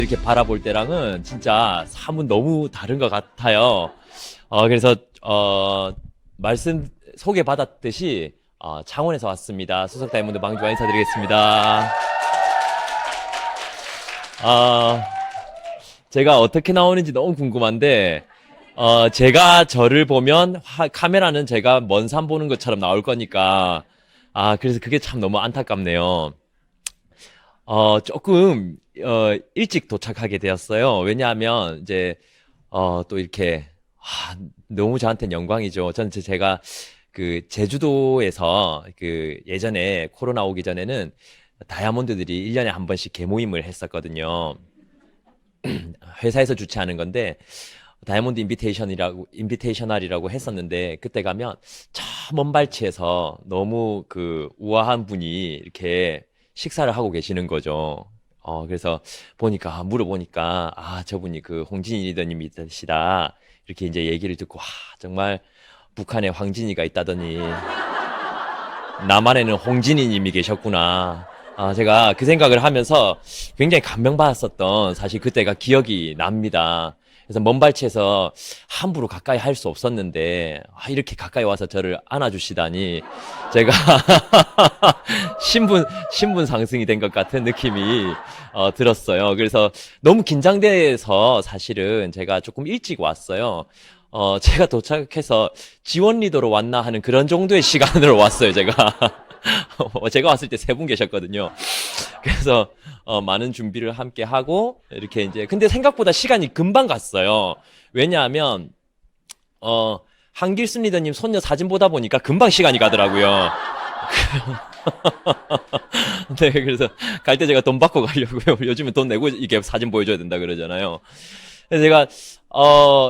이렇게 바라볼 때랑은 진짜 사뭇 너무 다른 것 같아요. 그래서 말씀 소개받았듯이 창원에서 왔습니다. 수석 다이아몬드 방주와 인사드리겠습니다. 제가 어떻게 나오는지 너무 궁금한데 제가 저를 보면 카메라는 제가 먼 산 보는 것처럼 나올 거니까 그래서 그게 참 너무 안타깝네요. 조금 일찍 도착하게 되었어요. 왜냐하면 이제 또 이렇게 너무 저한테는 영광이죠. 저는 제가 그 제주도에서 그 예전에 코로나 오기 전에는 다이아몬드들이 1년에 한 번씩 개모임을 했었거든요. 회사에서 주최하는 건데 다이아몬드 인비테이셔널이라고 했었는데 그때 가면 저 먼 발치에서 너무 그 우아한 분이 이렇게 식사를 하고 계시는 거죠. 그래서 물어보니까 저분이 그 홍진희 리더님이시다. 이렇게 이제 얘기를 듣고 정말 북한에 황진이가 있다더니 남한에는 홍진희님이 계셨구나. 제가 그 생각을 하면서 굉장히 감명받았었던 사실 그때가 기억이 납니다. 그래서 먼 발치에서 함부로 가까이 할 수 없었는데 이렇게 가까이 와서 저를 안아주시다니 제가 신분 상승이 된 것 같은 느낌이 들었어요. 그래서 너무 긴장돼서 사실은 제가 조금 일찍 왔어요. 제가 도착해서 지원 리더로 왔나 하는 그런 정도의 시간으로 왔어요, 제가. 제가 왔을 때 세 분 계셨거든요. 그래서 많은 준비를 함께 하고 이렇게 이제 근데 생각보다 시간이 금방 갔어요. 왜냐하면 한길순 리더님 손녀 사진 보다 보니까 금방 시간이 가더라고요. 네, 그래서 갈 때 제가 돈 받고 가려고요. 요즘에 돈 내고 이게 사진 보여줘야 된다 그러잖아요. 그래서 제가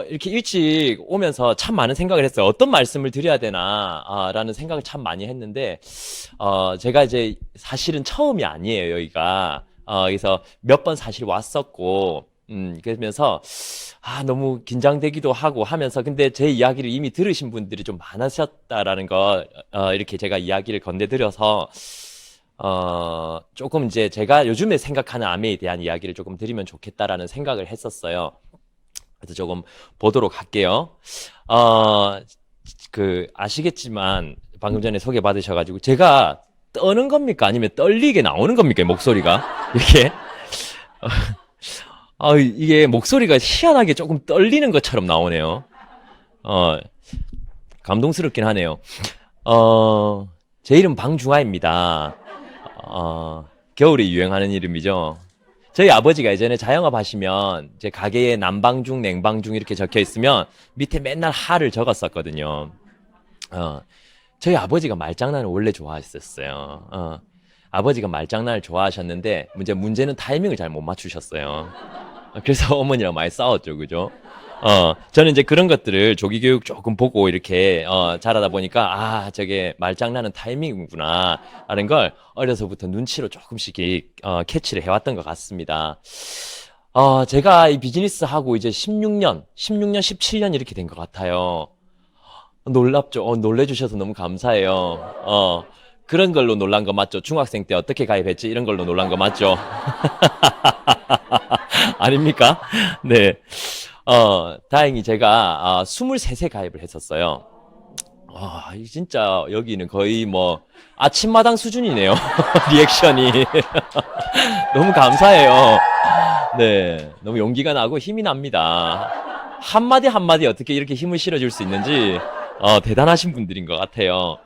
이렇게 일찍 오면서 참 많은 생각을 했어요. 어떤 말씀을 드려야 되나 라는 생각을 참 많이 했는데 제가 이제 사실은 처음이 아니에요, 여기가. 그래서 몇 번 사실 왔었고 그러면서 너무 긴장되기도 하고 하면서 근데 제 이야기를 이미 들으신 분들이 좀 많으셨다라는 거 이렇게 제가 이야기를 건네드려서 조금 이제 제가 요즘에 생각하는 아메에 대한 이야기를 조금 드리면 좋겠다라는 생각을 했었어요. 그래서 조금 보도록 할게요. 아시겠지만 방금 전에 소개받으셔가지고 제가 떠는 겁니까? 아니면 떨리게 나오는 겁니까? 목소리가? 이렇게? 이게 목소리가 희한하게 조금 떨리는 것처럼 나오네요. 감동스럽긴 하네요. 제 이름 방중하입니다. 겨울에 유행하는 이름이죠. 저희 아버지가 예전에 자영업 하시면 제 가게에 남방중, 냉방중 이렇게 적혀 있으면 밑에 맨날 하를 적었었거든요. 저희 아버지가 말장난을 원래 좋아했었어요. 아버지가 말장난을 좋아하셨는데 문제는 타이밍을 잘 못 맞추셨어요. 그래서 어머니랑 많이 싸웠죠, 그죠? 저는 이제 그런 것들을 조기교육 조금 보고 이렇게 자라다 보니까 저게 말장난은 타이밍이구나 라는 걸 어려서부터 눈치로 조금씩 캐치를 해왔던 것 같습니다. 제가 이 비즈니스 하고 이제 16년, 17년 이렇게 된 것 같아요. 놀랍죠? 놀래주셔서 너무 감사해요. 그런 걸로 놀란 거 맞죠? 중학생 때 어떻게 가입했지? 이런 걸로 놀란 거 맞죠? 아닙니까? 네. 다행히 제가 23세 가입을 했었어요. 진짜 여기는 거의 뭐 아침마당 수준이네요. 리액션이. 너무 감사해요. 네. 너무 용기가 나고 힘이 납니다. 한마디 한마디 어떻게 이렇게 힘을 실어줄 수 있는지 대단하신 분들인 것 같아요.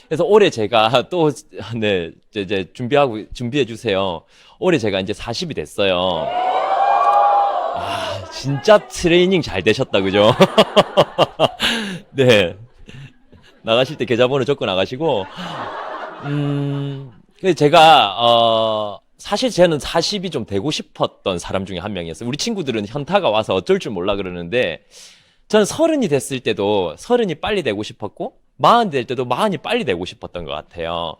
그래서 올해 제가 또, 네, 이제 준비해 주세요. 올해 제가 이제 40이 됐어요. 진짜 트레이닝 잘 되셨다, 그죠? 네. 나가실 때 계좌번호 적고 나가시고, 제가, 사실 저는 40이 좀 되고 싶었던 사람 중에 한 명이었어요. 우리 친구들은 현타가 와서 어쩔 줄 몰라 그러는데, 저는 30이 됐을 때도 30이 빨리 되고 싶었고, 40이 될 때도 40이 빨리 되고 싶었던 것 같아요.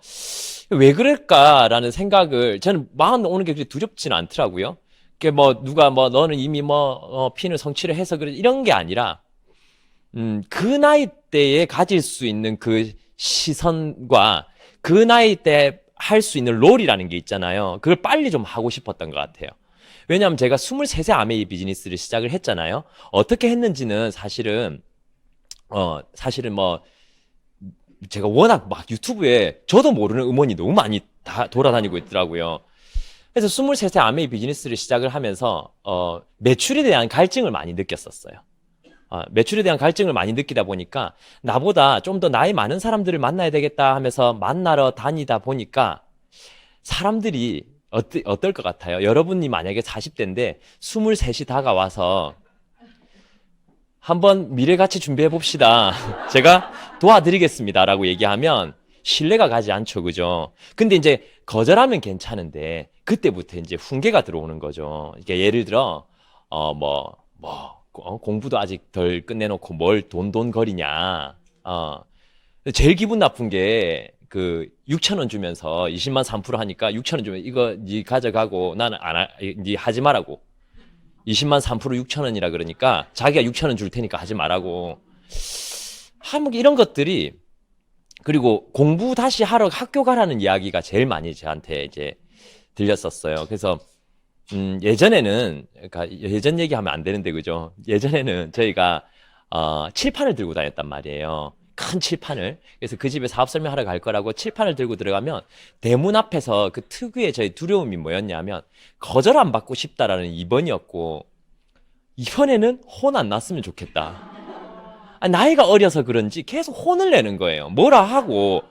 왜 그럴까라는 생각을, 저는 40 오는 게 그렇게 두렵지는 않더라고요. 누가 너는 이미 피는 성취를 해서 그래 이런 게 아니라 그 나이 때에 가질 수 있는 그 시선과 그 나이 때 할 수 있는 롤이라는 게 있잖아요. 그걸 빨리 좀 하고 싶었던 것 같아요. 왜냐하면 제가 23세 아메이 비즈니스를 시작을 했잖아요. 어떻게 했는지는 사실은 뭐, 제가 워낙 막 유튜브에 저도 모르는 음원이 너무 많이 다 돌아다니고 있더라고요. 그래서 23세 아메이 비즈니스를 시작을 하면서, 매출에 대한 갈증을 많이 느꼈었어요. 매출에 대한 갈증을 많이 느끼다 보니까 나보다 좀 더 나이 많은 사람들을 만나야 되겠다 하면서 만나러 다니다 보니까 사람들이 어떨 것 같아요? 여러분이 만약에 40대인데 23이 다가와서 한번 미래 같이 준비해 봅시다. 제가 도와드리겠습니다. 라고 얘기하면 신뢰가 가지 않죠. 그죠? 근데 이제 거절하면 괜찮은데 그때부터 이제 훈계가 들어오는 거죠. 이게 예를 들어, 공부도 아직 덜 끝내놓고 뭘 돈거리냐. 제일 기분 나쁜 게 그 6천 원 주면서 20만 3% 하니까 6천 원 주면 이거 니 가져가고 나는 니 하지 말라고. 20만 3% 6천 원이라 그러니까 자기가 6천 원 줄 테니까 하지 말라고. 뭐 이런 것들이, 그리고 공부 다시 하러 학교 가라는 이야기가 제일 많이 저한테 이제 들렸었어요. 그래서 예전에는, 그러니까 예전 얘기하면 안 되는데 그죠? 예전에는 저희가 칠판을 들고 다녔단 말이에요. 큰 칠판을. 그래서 그 집에 사업 설명하러 갈 거라고 칠판을 들고 들어가면 대문 앞에서 그 특유의 저희 두려움이 뭐였냐면 거절 안 받고 싶다라는 2번이었고, 이번에는 혼 안 났으면 좋겠다. 나이가 어려서 그런지 계속 혼을 내는 거예요. 뭐라 하고,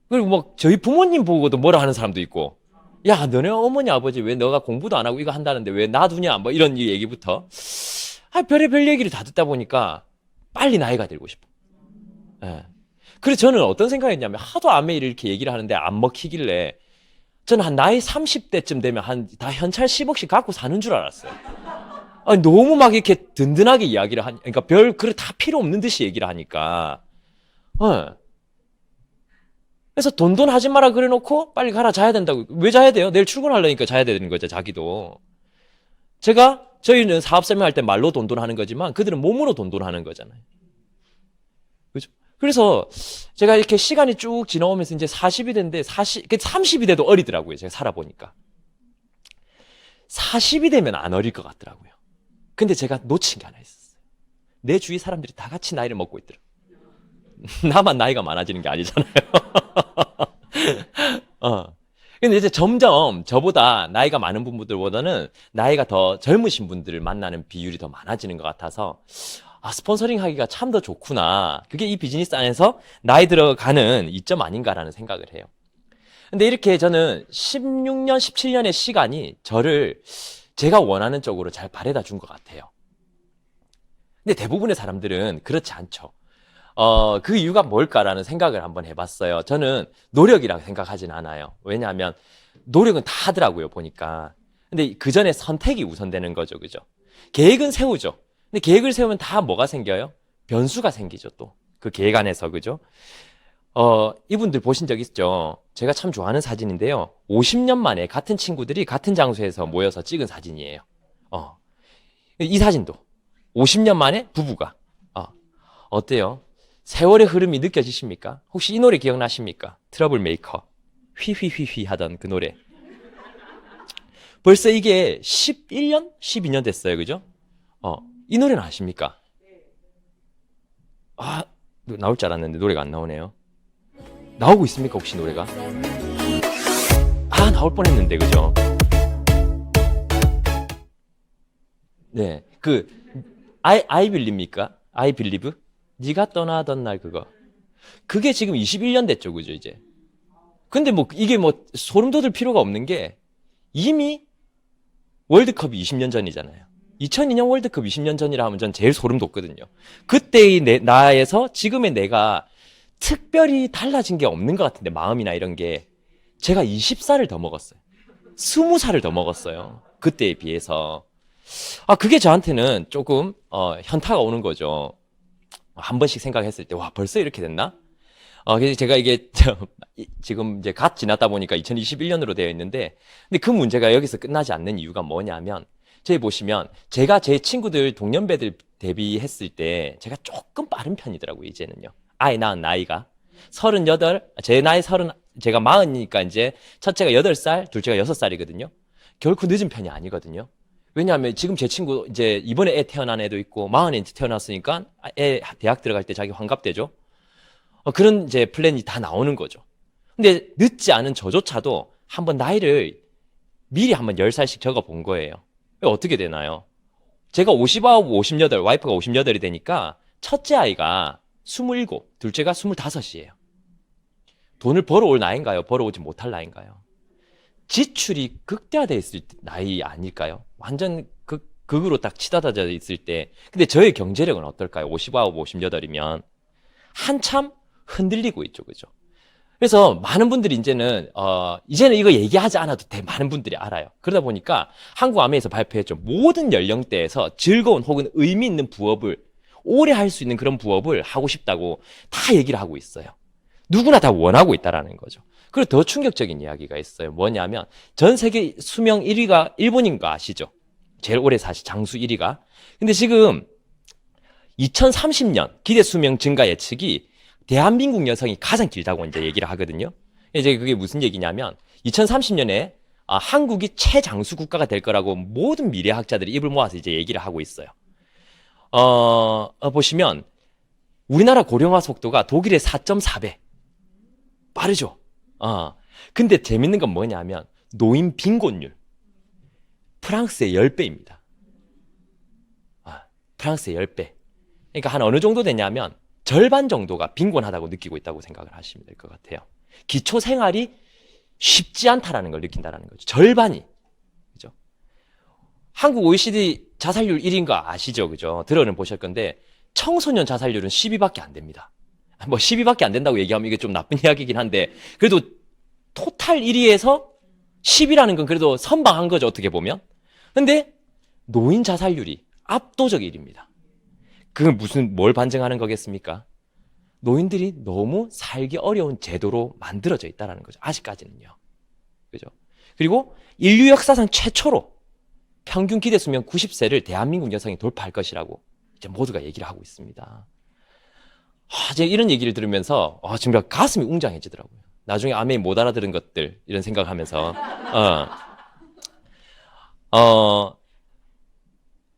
그리고 뭐 저희 부모님 보고도 뭐라 하는 사람도 있고, 야, 너네 어머니 아버지 왜 너가 공부도 안 하고 이거 한다는데 왜 놔두냐, 뭐 이런 얘기부터 별의별 얘기를 다 듣다 보니까 빨리 나이가 들고 싶어. 예. 그래서 저는 어떤 생각이었냐면 하도 아메이를 이렇게 얘기를 하는데 안 먹히길래 저는 한 나이 30대쯤 되면 다 현찰 10억씩 갖고 사는 줄 알았어요. 너무 막 이렇게 든든하게 이야기를 그러니까 그래 다 필요 없는 듯이 얘기를 하니까. 그래서 돈 하지 마라 그래 놓고 빨리 가라, 자야 된다고. 왜 자야 돼요? 내일 출근하려니까 자야 되는 거죠, 자기도. 저희는 사업 설명할 때 말로 돈 하는 거지만 그들은 몸으로 돈 하는 거잖아요. 그죠? 그래서 제가 이렇게 시간이 쭉 지나오면서 이제 40이 됐는데 30이 돼도 어리더라고요. 제가 살아보니까. 40이 되면 안 어릴 것 같더라고요. 근데 제가 놓친 게 하나 있었어요. 내 주위 사람들이 다 같이 나이를 먹고 있더라고요. 나만 나이가 많아지는 게 아니잖아요. 근데 이제 점점 저보다 나이가 많은 분들보다는 나이가 더 젊으신 분들을 만나는 비율이 더 많아지는 것 같아서, 스폰서링 하기가 참 더 좋구나. 그게 이 비즈니스 안에서 나이 들어가는 이점 아닌가라는 생각을 해요. 근데 이렇게 저는 16년, 17년의 시간이 저를 제가 원하는 쪽으로 잘 바래다 준 것 같아요. 근데 대부분의 사람들은 그렇지 않죠. 그 이유가 뭘까라는 생각을 한번 해봤어요. 저는 노력이라고 생각하진 않아요. 왜냐하면 노력은 다 하더라고요, 보니까. 근데 그 전에 선택이 우선되는 거죠, 그죠? 계획은 세우죠. 근데 계획을 세우면 다 뭐가 생겨요? 변수가 생기죠, 또. 그 계획 안에서, 그죠? 이분들 보신 적 있죠? 제가 참 좋아하는 사진인데요. 50년 만에 같은 친구들이 같은 장소에서 모여서 찍은 사진이에요. 이 사진도 50년 만에 부부가. 어때요? 세월의 흐름이 느껴지십니까? 혹시 이 노래 기억나십니까? 트러블 메이커. 휘휘휘휘 하던 그 노래. 벌써 이게 11년? 12년 됐어요. 그죠? 이 노래는 아십니까? 나올 줄 알았는데 노래가 안 나오네요. 나오고 있습니까? 혹시 노래가? 나올 뻔했는데, 그죠? 네. I believe입니까? I believe? 네가 떠나던 날 그거. 그게 지금 21년 됐죠, 그죠, 이제. 근데 이게 소름 돋을 필요가 없는 게 이미 월드컵이 20년 전이잖아요. 2002년 월드컵 20년 전이라 하면 전 제일 소름 돋거든요. 그때의 나에서 지금의 내가 특별히 달라진 게 없는 것 같은데, 마음이나 이런 게. 제가 20살을 더 먹었어요. 20살을 더 먹었어요. 그때에 비해서. 그게 저한테는 조금, 현타가 오는 거죠. 한 번씩 생각했을 때, 벌써 이렇게 됐나? 그래서 제가 이게, 지금 이제 갓 지났다 보니까 2021년으로 되어 있는데, 근데 그 문제가 여기서 끝나지 않는 이유가 뭐냐면, 저희 보시면, 제가 제 친구들, 동년배들 대비했을 때, 제가 조금 빠른 편이더라고요, 이제는요. 낳은 나이가. 제 나이 제가 40이니까 이제 첫째가 8살, 둘째가 6살이거든요. 결코 늦은 편이 아니거든요. 왜냐하면 지금 제 친구 이제 이번에 애 태어난 애도 있고 40에 이제 태어났으니까 애 대학 들어갈 때 자기 환갑되죠. 그런 이제 플랜이 다 나오는 거죠. 근데 늦지 않은 저조차도 한번 나이를 미리 한번 10살씩 적어 본 거예요. 어떻게 되나요? 제가 59, 58, 와이프가 58이 되니까 첫째 아이가 27, 둘째가 25이에요. 돈을 벌어올 나이인가요? 벌어오지 못할 나이인가요? 지출이 극대화되어 있을 나이 아닐까요? 완전 극으로 딱 치닫아져 있을 때. 근데 저의 경제력은 어떨까요? 59, 58이면 한참 흔들리고 있죠. 그죠? 그래서 많은 분들이 이제는 이거 얘기하지 않아도 돼. 많은 분들이 알아요. 그러다 보니까 한국아메에서 발표했죠. 모든 연령대에서 즐거운 혹은 의미 있는 부업을 오래 할 수 있는 그런 부업을 하고 싶다고 다 얘기를 하고 있어요. 누구나 다 원하고 있다라는 거죠. 그리고 더 충격적인 이야기가 있어요. 뭐냐면 전 세계 수명 1위가 일본인 거 아시죠? 제일 오래 사시 장수 1위가. 근데 지금 2030년 기대 수명 증가 예측이 대한민국 여성이 가장 길다고 이제 얘기를 하거든요. 이제 그게 무슨 얘기냐면 2030년에 한국이 최장수 국가가 될 거라고 모든 미래학자들이 입을 모아서 이제 얘기를 하고 있어요. 보시면 우리나라 고령화 속도가 독일의 4.4배. 빠르죠? 근데 재밌는 건 뭐냐면 노인 빈곤율. 프랑스의 10배입니다. 프랑스의 10배. 그러니까 한 어느 정도 되냐면 절반 정도가 빈곤하다고 느끼고 있다고 생각을 하시면 될 것 같아요. 기초 생활이 쉽지 않다라는 걸 느낀다라는 거죠. 절반이. 그죠? 한국 OECD 자살률 1위인 거 아시죠? 그죠? 들어는 보실 건데 청소년 자살률은 10위밖에 안 됩니다. 뭐 10위밖에 안 된다고 얘기하면 이게 좀 나쁜 이야기긴 한데 그래도 토탈 1위에서 10위라는 건 그래도 선방한 거죠. 어떻게 보면. 근데 노인 자살률이 압도적 1위입니다. 그건 뭘 반증하는 거겠습니까? 노인들이 너무 살기 어려운 제도로 만들어져 있다는 거죠. 아직까지는요. 그죠? 그리고 인류 역사상 최초로 평균 기대 수명 90세를 대한민국 여성이 돌파할 것이라고 이제 모두가 얘기를 하고 있습니다. 제가 이런 얘기를 들으면서 지금 가슴이 웅장해지더라고요. 나중에 아메이 못 알아들은 것들 이런 생각하면서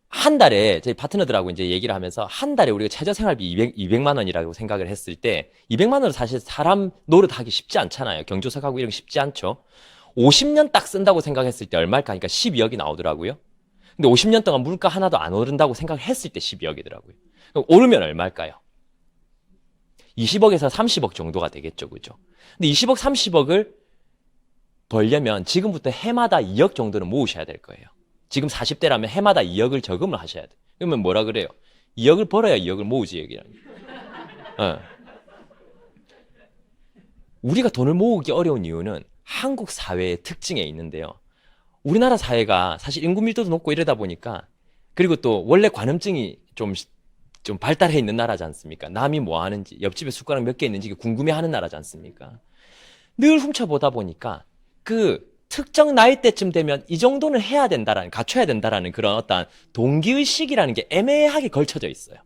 한 달에 저희 파트너들하고 이제 얘기를 하면서 한 달에 우리가 최저 생활비 200만 원이라고 생각을 했을 때 200만 원은 사실 사람 노릇하기 쉽지 않잖아요. 경조사하고 이런 게 쉽지 않죠. 50년 딱 쓴다고 생각했을 때 얼마일까 하니까 12억이 나오더라고요. 근데 50년 동안 물가 하나도 안 오른다고 생각했을 때 12억이더라고요. 그럼 오르면 얼마일까요? 20억에서 30억 정도가 되겠죠. 그죠? 근데 20억, 30억을 벌려면 지금부터 해마다 2억 정도는 모으셔야 될 거예요. 지금 40대라면 해마다 2억을 저금을 하셔야 돼. 그러면 뭐라 그래요? 2억을 벌어야 2억을 모으지 얘기라는 거예요. 우리가 돈을 모으기 어려운 이유는 한국 사회의 특징에 있는데요. 우리나라 사회가 사실 인구 밀도도 높고 이러다 보니까 그리고 또 원래 관음증이 좀 발달해 있는 나라지 않습니까? 남이 뭐 하는지, 옆집에 숟가락 몇 개 있는지 궁금해하는 나라지 않습니까? 늘 훔쳐보다 보니까 그 특정 나이대쯤 되면 이 정도는 해야 된다라는, 갖춰야 된다라는 그런 어떤 동기의식이라는 게 애매하게 걸쳐져 있어요.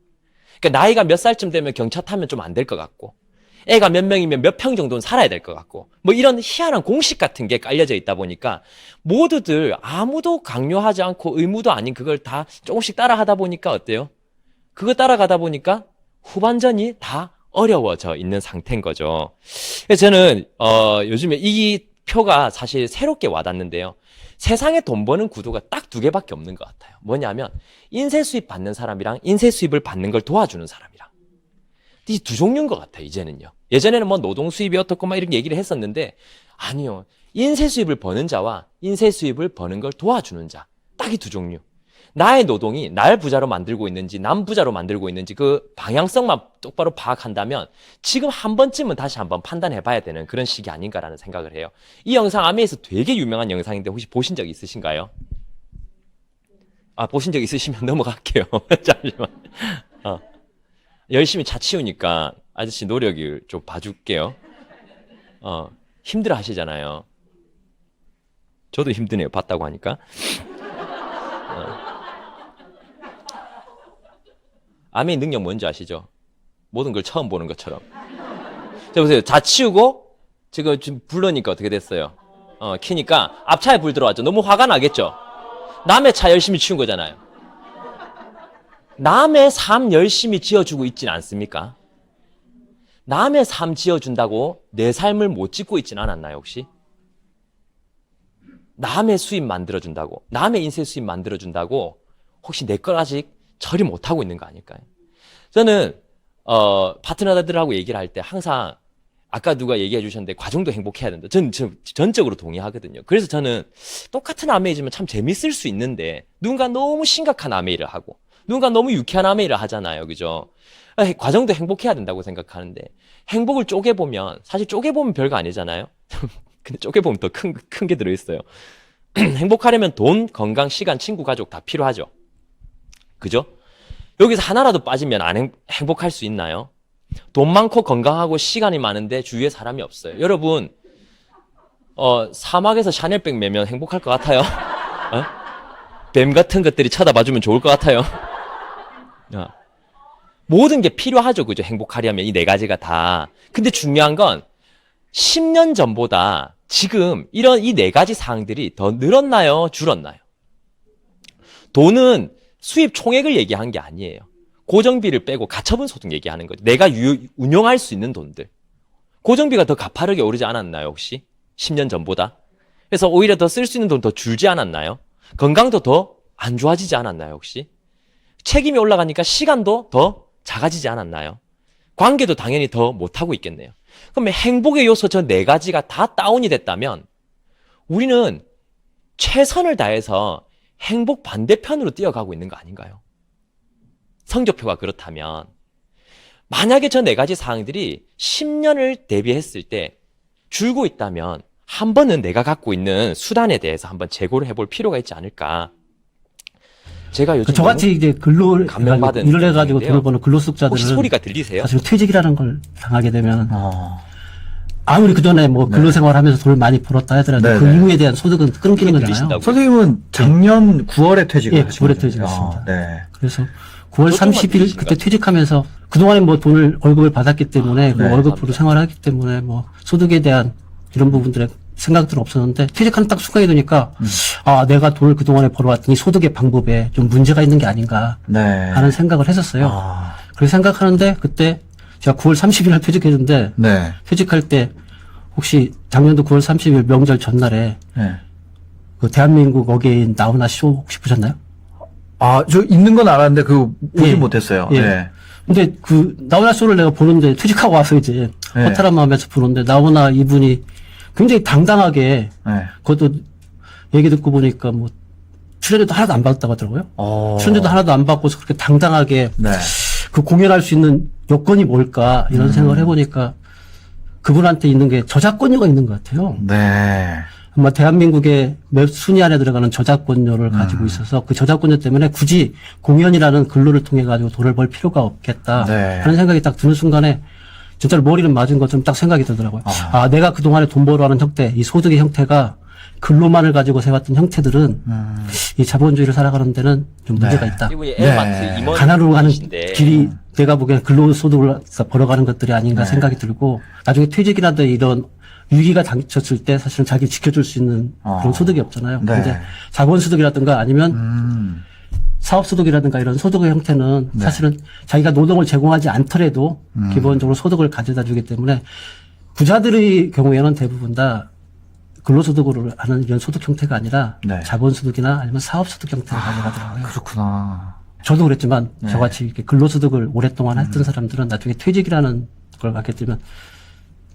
그러니까 나이가 몇 살쯤 되면 경차 타면 좀 안 될 것 같고, 애가 몇 명이면 몇 평 정도는 살아야 될 것 같고, 뭐 이런 희한한 공식 같은 게 깔려져 있다 보니까 모두들 아무도 강요하지 않고 의무도 아닌 그걸 다 조금씩 따라 하다 보니까 어때요? 그거 따라가다 보니까 후반전이 다 어려워져 있는 상태인 거죠. 그래서 저는 요즘에 이 표가 사실 새롭게 와닿는데요. 세상에 돈 버는 구도가 딱 2개밖에 없는 것 같아요. 뭐냐면 인쇄 수입 받는 사람이랑 인쇄 수입을 받는 걸 도와주는 사람이랑 이 두 종류인 것 같아요. 이제는요. 예전에는 뭐 노동 수입이 어떻고 막 이런 얘기를 했었는데 아니요. 인쇄 수입을 버는 자와 인쇄 수입을 버는 걸 도와주는 자 딱 이 두 종류. 나의 노동이 날 부자로 만들고 있는지 남 부자로 만들고 있는지 그 방향성만 똑바로 파악한다면 지금 한 번쯤은 다시 한번 판단해 봐야 되는 그런 시기 아닌가라는 생각을 해요. 이 영상 아메에서 되게 유명한 영상인데 혹시 보신 적 있으신가요? 보신 적 있으시면 넘어갈게요. 잠시만. 열심히 차 치우니까 아저씨 노력을 좀 봐줄게요. 힘들어 하시잖아요. 저도 힘드네요. 봤다고 하니까. 아메의 능력 뭔지 아시죠? 모든 걸 처음 보는 것처럼. 자, 보세요. 자 치우고 지금 불러니까 어떻게 됐어요? 키니까 앞차에 불 들어왔죠. 너무 화가 나겠죠? 남의 차 열심히 치운 거잖아요. 남의 삶 열심히 지어주고 있진 않습니까? 남의 삶 지어준다고 내 삶을 못 짓고 있진 않았나요, 혹시? 남의 수입 만들어준다고, 남의 인생 수입 만들어준다고 혹시 내 걸 아직 처리 못하고 있는 거 아닐까요? 저는 파트너들하고 얘기를 할 때 항상 아까 누가 얘기해 주셨는데 과정도 행복해야 된다. 저는 전적으로 동의하거든요. 그래서 저는 똑같은 아메이지만 참 재밌을 수 있는데 누군가 너무 심각한 아메이를 하고 누군가 너무 유쾌한 아메이를 하잖아요. 그죠? 과정도 행복해야 된다고 생각하는데 행복을 쪼개보면 사실 쪼개보면 별거 아니잖아요. 근데 쪼개보면 더 큰 게 들어있어요. 행복하려면 돈, 건강, 시간, 친구, 가족 다 필요하죠. 그죠? 여기서 하나라도 빠지면 안 행복할 수 있나요? 돈 많고 건강하고 시간이 많은데 주위에 사람이 없어요. 여러분, 사막에서 샤넬백 매면 행복할 것 같아요? 뱀 같은 것들이 쳐다봐주면 좋을 것 같아요? 모든 게 필요하죠. 그죠? 행복하려면 이 네 가지가 다. 근데 중요한 건 10년 전보다 지금 이런 이 네 가지 사항들이 더 늘었나요? 줄었나요? 돈은 수입 총액을 얘기한 게 아니에요. 고정비를 빼고 가처분 소득 얘기하는 거죠. 내가 운용할 수 있는 돈들. 고정비가 더 가파르게 오르지 않았나요, 혹시? 10년 전보다? 그래서 오히려 더 쓸 수 있는 돈 더 줄지 않았나요? 건강도 더 안 좋아지지 않았나요, 혹시? 책임이 올라가니까 시간도 더 작아지지 않았나요? 관계도 당연히 더 못하고 있겠네요. 그러면 행복의 요소 저 네 가지가 다 다운이 됐다면 우리는 최선을 다해서 행복 반대편으로 뛰어가고 있는 거 아닌가요? 성적표가 그렇다면 만약에 저 네 가지 사항들이 10년을 대비했을 때 줄고 있다면 한 번은 내가 갖고 있는 수단에 대해서 한번 재고를 해볼 필요가 있지 않을까. 제가 요즘 저같이 이제 근로 감명받은 일을 해가지고 돈을 버는 근로소득자들은 혹시 소리가 들리세요? 사실 퇴직이라는 걸 당하게 되면 아무리 그 전에 뭐 근로생활하면서 돈을 많이 벌었다 하더라도 네네. 그 이후에 대한 소득은 끊기는 거잖아요. 들리신다고요? 선생님은 작년 9월에 퇴직을 예, 하신 9월에 거죠? 퇴직했습니다. 네. 그래서 9월 어떤 30일 분이신가요? 그때 퇴직하면서 그동안에 뭐 월급을 받았기 때문에 그 네, 월급으로 생활하기 때문에 뭐 소득에 대한 이런 부분들의 생각들은 없었는데 퇴직하는 딱 순간이 되니까 아, 내가 돈을 그동안에 벌어왔더니 소득의 방법에 좀 문제가 있는 게 아닌가 네. 하는 생각을 했었어요. 아, 그래서 생각하는데 그때 제가 9월 30일 날 퇴직했는데 네. 퇴직할 때 혹시 작년도 9월 30일 명절 전날에 네. 그 대한민국 어게인 나훈아 쇼 혹시 보셨나요? 아, 저 있는 건 알았는데 그거 보지 예. 못했어요. 예. 네. 근데 그 나훈아 쇼를 내가 보는데 퇴직하고 와서 이제 네. 허탈한 마음에서 보는데 나훈아 이분이 굉장히 당당하게 네. 그것도 얘기 듣고 보니까 뭐 출연료도 하나도 안 받았다고 하더라고요. 출연료도 하나도 안 받고서 그렇게 당당하게 네. 그 공연할 수 있는 여건이 뭘까 이런 생각을 해보니까 그분한테 있는 게 저작권료가 있는 것 같아요. 네. 아마 대한민국의 몇 순위 안에 들어가는 저작권료를 가지고 있어서 그 저작권료 때문에 굳이 공연이라는 근로를 통해 가지고 돈을 벌 필요가 없겠다 네. 하는 생각이 딱 드는 순간에 진짜로 머리를 맞은 것처럼 딱 생각이 들더라고요. 아, 내가 그동안에 돈 벌어하는 형태, 이 소득의 형태가 근로만을 가지고 세웠던 형태들은 이 자본주의를 살아가는 데는 좀 문제가 있다. 이분이 네. 엘마트 임원 가난으로 가는 분이신데 길이 내가 보기엔 근로소득을 벌어가는 것들이 아닌가 생각이 들고 나중에 퇴직이라든 이런 위기가 닥쳤을 때 사실은 자기를 지켜줄 수 있는 그런 소득이 없잖아요. 네. 근데 자본소득이라든가 아니면 사업소득이라든가 이런 소득의 형태는 사실은 자기가 노동을 제공하지 않더라도 기본적으로 소득을 가져다 주기 때문에 부자들의 경우에는 대부분 다 근로소득으로 하는 이런 소득 형태가 아니라 네. 자본소득이나 아니면 사업소득 형태를 가져가더라고요. 그렇구나. 저도 그랬지만 네. 저같이 이렇게 근로소득을 오랫동안 했던 사람들은 나중에 퇴직이라는 걸 갖게 되면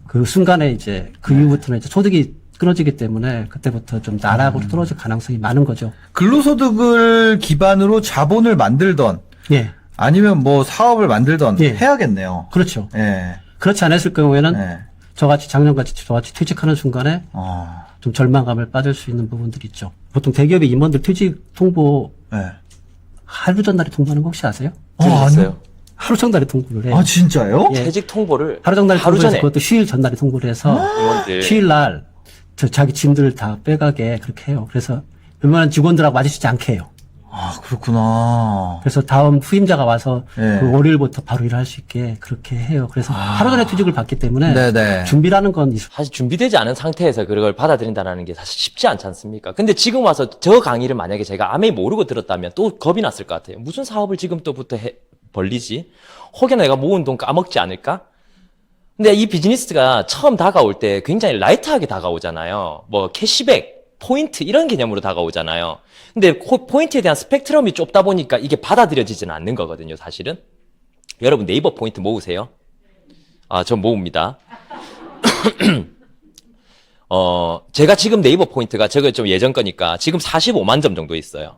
그 순간에 이제 그 이후부터는 이제 소득이 끊어지기 때문에 그때부터 좀 나락으로 떨어질 가능성이 많은 거죠. 근로소득을 기반으로 자본을 만들던 예. 아니면 뭐 사업을 만들던 예. 해야겠네요. 그렇죠. 예. 그렇지 않았을 경우에는 네. 저같이 작년같이 저같이 퇴직하는 순간에 어. 좀 절망감을 빠질 수 있는 부분들이 있죠. 보통 대기업의 임원들 퇴직 통보 네. 하루 전날에 통보하는 거 혹시 아세요? 들으셨어요? 하루 전날에 통보를 해요. 아, 진짜요? 예. 퇴직 통보를 하루 전날에 하루 통보해서 전에 그것도 휴일 전날에 통보를 해서 임원들 휴일 날 자기 짐들 다 빼가게 그렇게 해요. 그래서 웬만한 직원들하고 마주치지 않게 해요. 아, 그렇구나. 그래서 다음 후임자가 와서 네. 그 월요일부터 바로 일을 할 수 있게 그렇게 해요. 그래서 하루 전에 퇴직을 받기 때문에 네네. 준비라는 건 사실 준비되지 않은 상태에서 그걸 받아들인다는 게 사실 쉽지 않지 않습니까? 근데 지금 와서 저 강의를 만약에 제가 아무리 모르고 들었다면 또 겁이 났을 것 같아요. 무슨 사업을 지금부터 벌리지? 혹여나 내가 모은 돈 까먹지 않을까? 근데 이 비즈니스가 처음 다가올 때 굉장히 라이트하게 다가오잖아요. 뭐 캐시백, 포인트 이런 개념으로 다가오잖아요. 근데 포인트에 대한 스펙트럼이 좁다 보니까 이게 받아들여지지는 않는 거거든요, 사실은. 여러분 네이버 포인트 모으세요? 아, 전 모읍니다. 제가 지금 네이버 포인트가 저거 좀 예전 거니까 지금 45만 점 정도 있어요.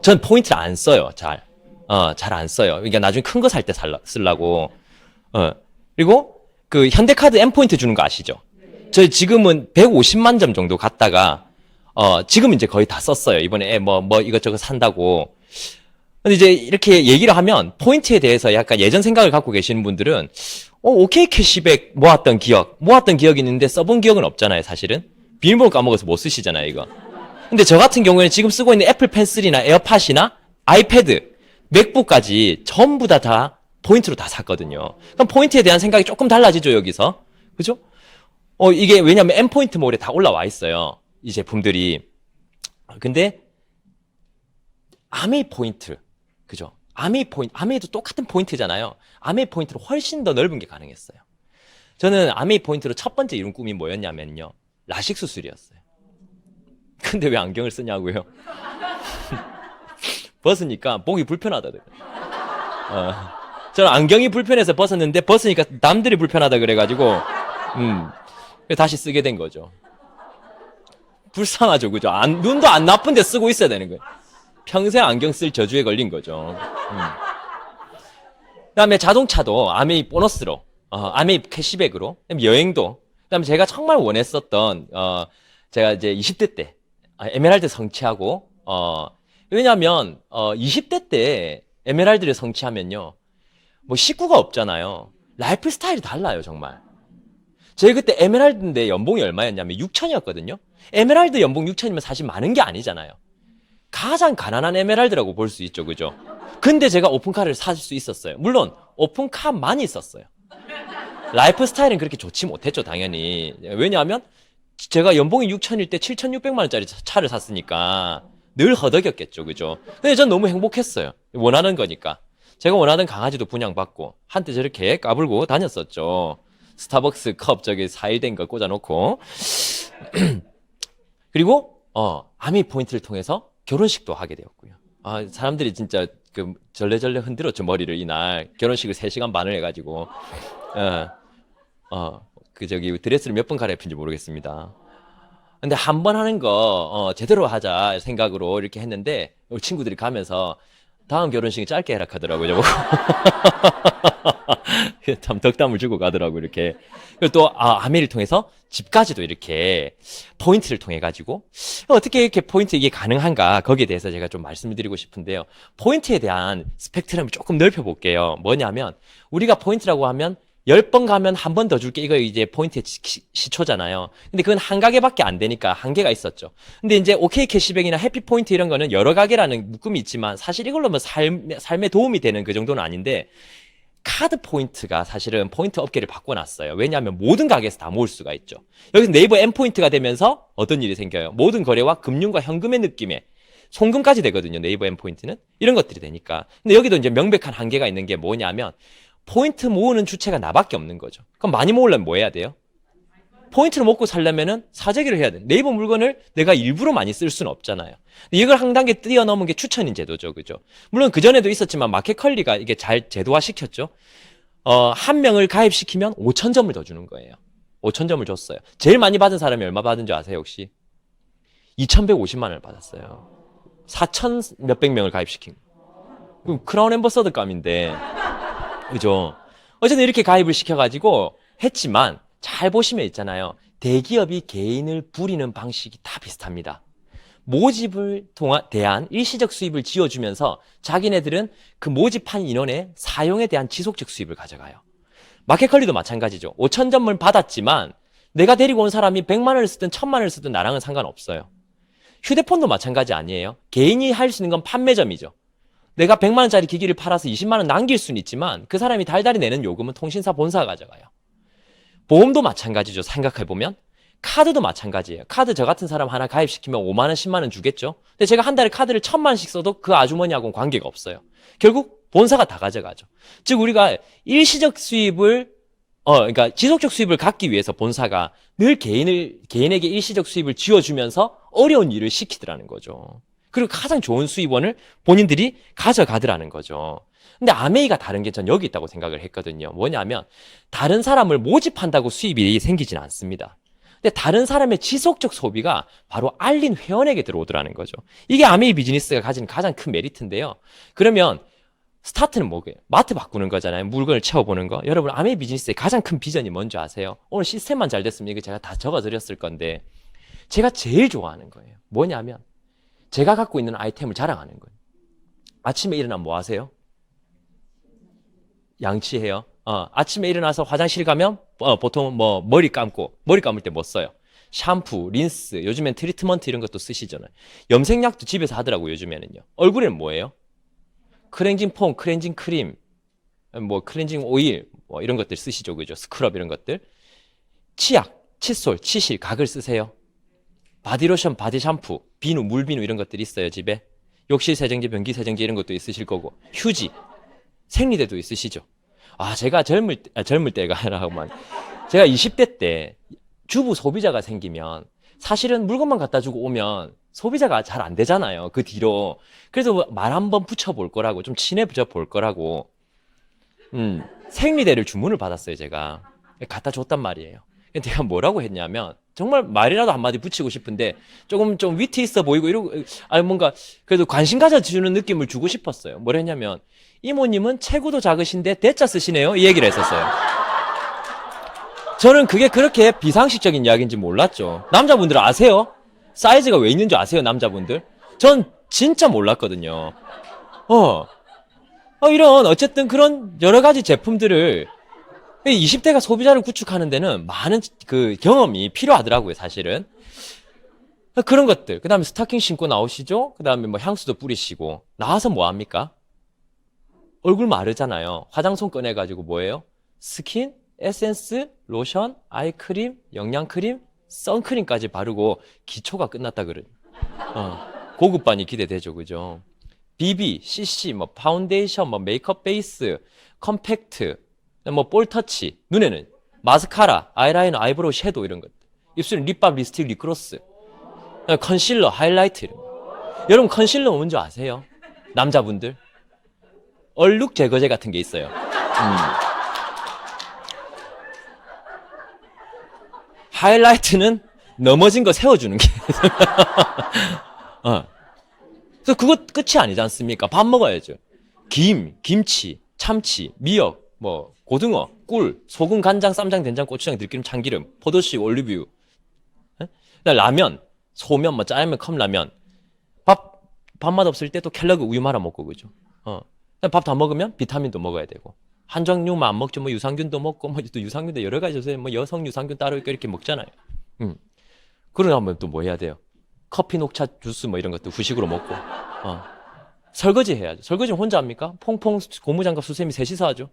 전 포인트를 안 써요, 잘. 잘 안 써요. 그러니까 나중에 큰 거 살 때 쓰려고. 그리고 그 현대카드 M포인트 주는 거 아시죠? 저희 지금은 150만 점 정도 갔다가 지금 이제 거의 다 썼어요. 이번에 뭐 이것저것 산다고. 근데 이제 이렇게 얘기를 하면 포인트에 대해서 약간 예전 생각을 갖고 계시는 분들은 오케이 캐시백 모았던 기억이 있는데 써본 기억은 없잖아요, 사실은. 비밀번호 까먹어서 못 쓰시잖아요, 이거. 근데 저 같은 경우에는 지금 쓰고 있는 애플 펜슬이나 에어팟이나 아이패드, 맥북까지 전부 다 포인트로 다 샀거든요. 그럼 포인트에 대한 생각이 조금 달라지죠, 여기서. 그죠? 이게 왜냐면 M포인트 몰에 다 올라와 있어요. 이 제품들이. 근데 아메이 포인트. 그죠? 아메이도 똑같은 포인트잖아요. 아메이 포인트로 훨씬 더 넓은 게 가능했어요. 저는 아메이 포인트로 첫 번째 이룬 꿈이 뭐였냐면요. 라식 수술이었어요. 근데 왜 안경을 쓰냐고요? 벗으니까 보기 불편하다더라고요. 저는 안경이 불편해서 벗었는데 벗으니까 남들이 불편하다 그래가지고 다시 쓰게 된 거죠. 불쌍하죠, 그죠? 눈도 안 나쁜데 쓰고 있어야 되는 거예요. 평생 안경 쓸 저주에 걸린 거죠. 그다음에 자동차도 아메이 보너스로, 아메이 캐시백으로, 그다음에 여행도, 그다음에 제가 정말 원했었던 제가 이제 20대 때 에메랄드 성취하고 왜냐하면 20대 때 에메랄드를 성취하면요, 뭐 식구가 없잖아요. 라이프 스타일이 달라요, 정말. 제가 그때 에메랄드인데 연봉이 얼마였냐면 6천이었거든요. 에메랄드 연봉 6천이면 사실 많은 게 아니잖아요. 가장 가난한 에메랄드라고 볼 수 있죠, 그죠? 근데 제가 오픈카를 살 수 있었어요. 물론 오픈카만 있었어요. 라이프 스타일은 그렇게 좋지 못했죠, 당연히. 왜냐하면 제가 연봉이 6천일 때 7,600만 원짜리 차를 샀으니까 늘 허덕였겠죠, 그죠? 근데 전 너무 행복했어요. 원하는 거니까. 제가 원하는 강아지도 분양받고 한때 저렇게 까불고 다녔었죠. 스타벅스 컵 저기 4일 된 거 꽂아놓고. 그리고 아미 포인트를 통해서 결혼식도 하게 되었고요. 사람들이 진짜 그 절레절레 흔들었죠, 머리를. 이날 결혼식을 3시간 반을 해가지고 그 저기 드레스를 몇 번 갈아입힌지 모르겠습니다. 근데 한 번 하는 거 제대로 하자 생각으로 이렇게 했는데 친구들이 가면서 다음 결혼식이 짧게 해라 하더라고요, 저보고. 참 덕담을 주고 가더라고요, 이렇게. 그리고 또 아메를 통해서 집까지도 이렇게 포인트를 통해 가지고 어떻게 이렇게 포인트 이게 가능한가, 거기에 대해서 제가 좀 말씀을 드리고 싶은데요. 포인트에 대한 스펙트럼을 조금 넓혀 볼게요. 뭐냐면 우리가 포인트라고 하면 10번 가면 한 번 더 줄게, 이거 이제 포인트의 시초잖아요. 근데 그건 한 가게밖에 안 되니까 한계가 있었죠. 근데 이제 오케이 캐시백이나 해피 포인트 이런 거는 여러 가게라는 묶음이 있지만 사실 이걸로 뭐 삶에 도움이 되는 그 정도는 아닌데, 카드 포인트가 사실은 포인트 업계를 바꿔놨어요. 왜냐하면 모든 가게에서 다 모을 수가 있죠. 여기서 네이버 M포인트가 되면서 어떤 일이 생겨요? 모든 거래와 금융과 현금의 느낌의 송금까지 되거든요, 네이버 M포인트는. 이런 것들이 되니까. 근데 여기도 이제 명백한 한계가 있는 게 뭐냐면 포인트 모으는 주체가 나밖에 없는 거죠. 그럼 많이 모으려면 뭐 해야 돼요? 포인트를 먹고 살려면은 사재기를 해야 돼. 네이버 물건을 내가 일부러 많이 쓸 수는 없잖아요. 이걸 한 단계 뛰어넘은 게 추천인 제도죠, 그죠? 물론 그 전에도 있었지만 마켓컬리가 이게 잘 제도화 시켰죠. 한 명을 가입시키면 5,000점을 더 주는 거예요. 5,000점을 줬어요. 제일 많이 받은 사람이 얼마 받은 줄 아세요, 혹시? 2,150만 원을 받았어요. 4,000 몇백 명을 가입시킨. 그럼 크라운 앰버서더 감인데, 그죠? 어쨌든 이렇게 가입을 시켜가지고 했지만, 잘 보시면 있잖아요. 대기업이 개인을 부리는 방식이 다 비슷합니다. 모집을 대한 일시적 수입을 지어주면서 자기네들은 그 모집한 인원의 사용에 대한 지속적 수입을 가져가요. 마켓컬리도 마찬가지죠. 5,000점을 받았지만 내가 데리고 온 사람이 100만 원을 쓰든 1,000만 원을 쓰든 나랑은 상관없어요. 휴대폰도 마찬가지 아니에요? 개인이 할 수 있는 건 판매점이죠. 내가 100만 원짜리 기기를 팔아서 20만 원 남길 수는 있지만 그 사람이 달달이 내는 요금은 통신사 본사가 가져가요. 보험도 마찬가지죠. 생각해보면. 카드도 마찬가지예요. 카드 저 같은 사람 하나 가입시키면 5만 원, 10만 원 주겠죠. 근데 제가 한 달에 카드를 1,000만 원씩 써도 그 아주머니하고는 관계가 없어요. 결국 본사가 다 가져가죠. 즉 우리가 일시적 수입을 그러니까 지속적 수입을 갖기 위해서 본사가 늘 개인에게 일시적 수입을 쥐어주면서 어려운 일을 시키더라는 거죠. 그리고 가장 좋은 수입원을 본인들이 가져가더라는 거죠. 근데 아메이가 다른 게 전 여기 있다고 생각을 했거든요. 뭐냐면 다른 사람을 모집한다고 수입이 생기진 않습니다. 근데 다른 사람의 지속적 소비가 바로 알린 회원에게 들어오더라는 거죠. 이게 아메이 비즈니스가 가진 가장 큰 메리트인데요. 그러면 스타트는 뭐예요? 마트 바꾸는 거잖아요. 물건을 채워보는 거. 여러분 아메이 비즈니스의 가장 큰 비전이 뭔지 아세요? 오늘 시스템만 잘 됐으면 이거 제가 다 적어드렸을 건데 제가 제일 좋아하는 거예요. 뭐냐면 제가 갖고 있는 아이템을 자랑하는 거예요. 아침에 일어나면 뭐 하세요? 양치해요. 아침에 일어나서 화장실 가면 보통 뭐 머리 감을 때 뭐 써요? 샴푸, 린스, 요즘엔 트리트먼트 이런 것도 쓰시잖아요. 염색약도 집에서 하더라고요, 요즘에는요. 얼굴에는 뭐예요? 클렌징 폼, 클렌징 크림, 뭐 클렌징 오일, 뭐 이런 것들 쓰시죠, 그죠? 스크럽 이런 것들. 치약, 칫솔, 치실, 각을 쓰세요. 바디로션, 바디 샴푸, 비누, 물비누 이런 것들이 있어요, 집에. 욕실 세정제, 변기 세정제 이런 것도 있으실 거고. 휴지, 생리대도 있으시죠. 제가 젊을 때가 아니라고만. 제가 20대 때 주부 소비자가 생기면 사실은 물건만 갖다 주고 오면 소비자가 잘 안 되잖아요. 그 뒤로. 그래서 말 한번 붙여볼 거라고, 좀 친해져 볼 거라고, 생리대를 주문을 받았어요, 제가. 갖다 줬단 말이에요. 내가 뭐라고 했냐면, 정말 말이라도 한마디 붙이고 싶은데, 조금 좀 위트 있어 보이고, 뭔가, 그래도 관심 가져주는 느낌을 주고 싶었어요. 뭘 했냐면, 이모님은 체구도 작으신데 대자 쓰시네요. 이 얘기를 했었어요. 저는 그게 그렇게 비상식적인 이야기인지 몰랐죠. 남자분들 아세요? 사이즈가 왜 있는 줄 아세요, 남자분들? 전 진짜 몰랐거든요. 이런, 어쨌든 그런 여러 가지 제품들을 20대가 소비자를 구축하는 데는 많은 그 경험이 필요하더라고요, 사실은. 그런 것들. 그 다음에 스타킹 신고 나오시죠? 그 다음에 뭐 향수도 뿌리시고. 나와서 뭐 합니까? 얼굴 마르잖아요. 화장솜 꺼내가지고 뭐예요? 스킨, 에센스, 로션, 아이크림, 영양크림, 선크림까지 바르고 기초가 끝났다 그러죠. 고급반이 기대되죠, 그죠? BB, CC, 뭐 파운데이션, 뭐 메이크업 베이스, 컴팩트, 뭐 볼터치, 눈에는 마스카라, 아이라이너, 아이브로우, 섀도우 이런 것. 입술은 립밤, 립스틱, 립그로스, 컨실러, 하이라이트 이런 거. 여러분 컨실러 뭔지 아세요? 남자분들 얼룩 제거제 같은 게 있어요. 하이라이트는 넘어진 거 세워주는 게. 그래서 그거 끝이 아니지 않습니까? 밥 먹어야죠. 김치, 참치, 미역, 뭐 고등어, 꿀, 소금, 간장, 쌈장, 된장, 고추장, 들기름, 참기름, 포도씨, 올리브유. 라면, 소면, 뭐 짜장면, 컵라면. 밥맛 없을 때 또 켈러그 우유 말아 먹고 그죠. 밥 다 먹으면 비타민도 먹어야 되고. 한 종류만 안 먹죠. 뭐 유산균도 먹고, 뭐 또 유산균도 여러 가지 있어요. 뭐 여성 유산균 따로 있고 이렇게 먹잖아요. 그러면 또 뭐 해야 돼요? 커피, 녹차, 주스 뭐 이런 것도 후식으로 먹고. 설거지 해야죠. 설거지는 혼자 합니까? 퐁퐁, 고무장갑, 수세미 셋이서 하죠.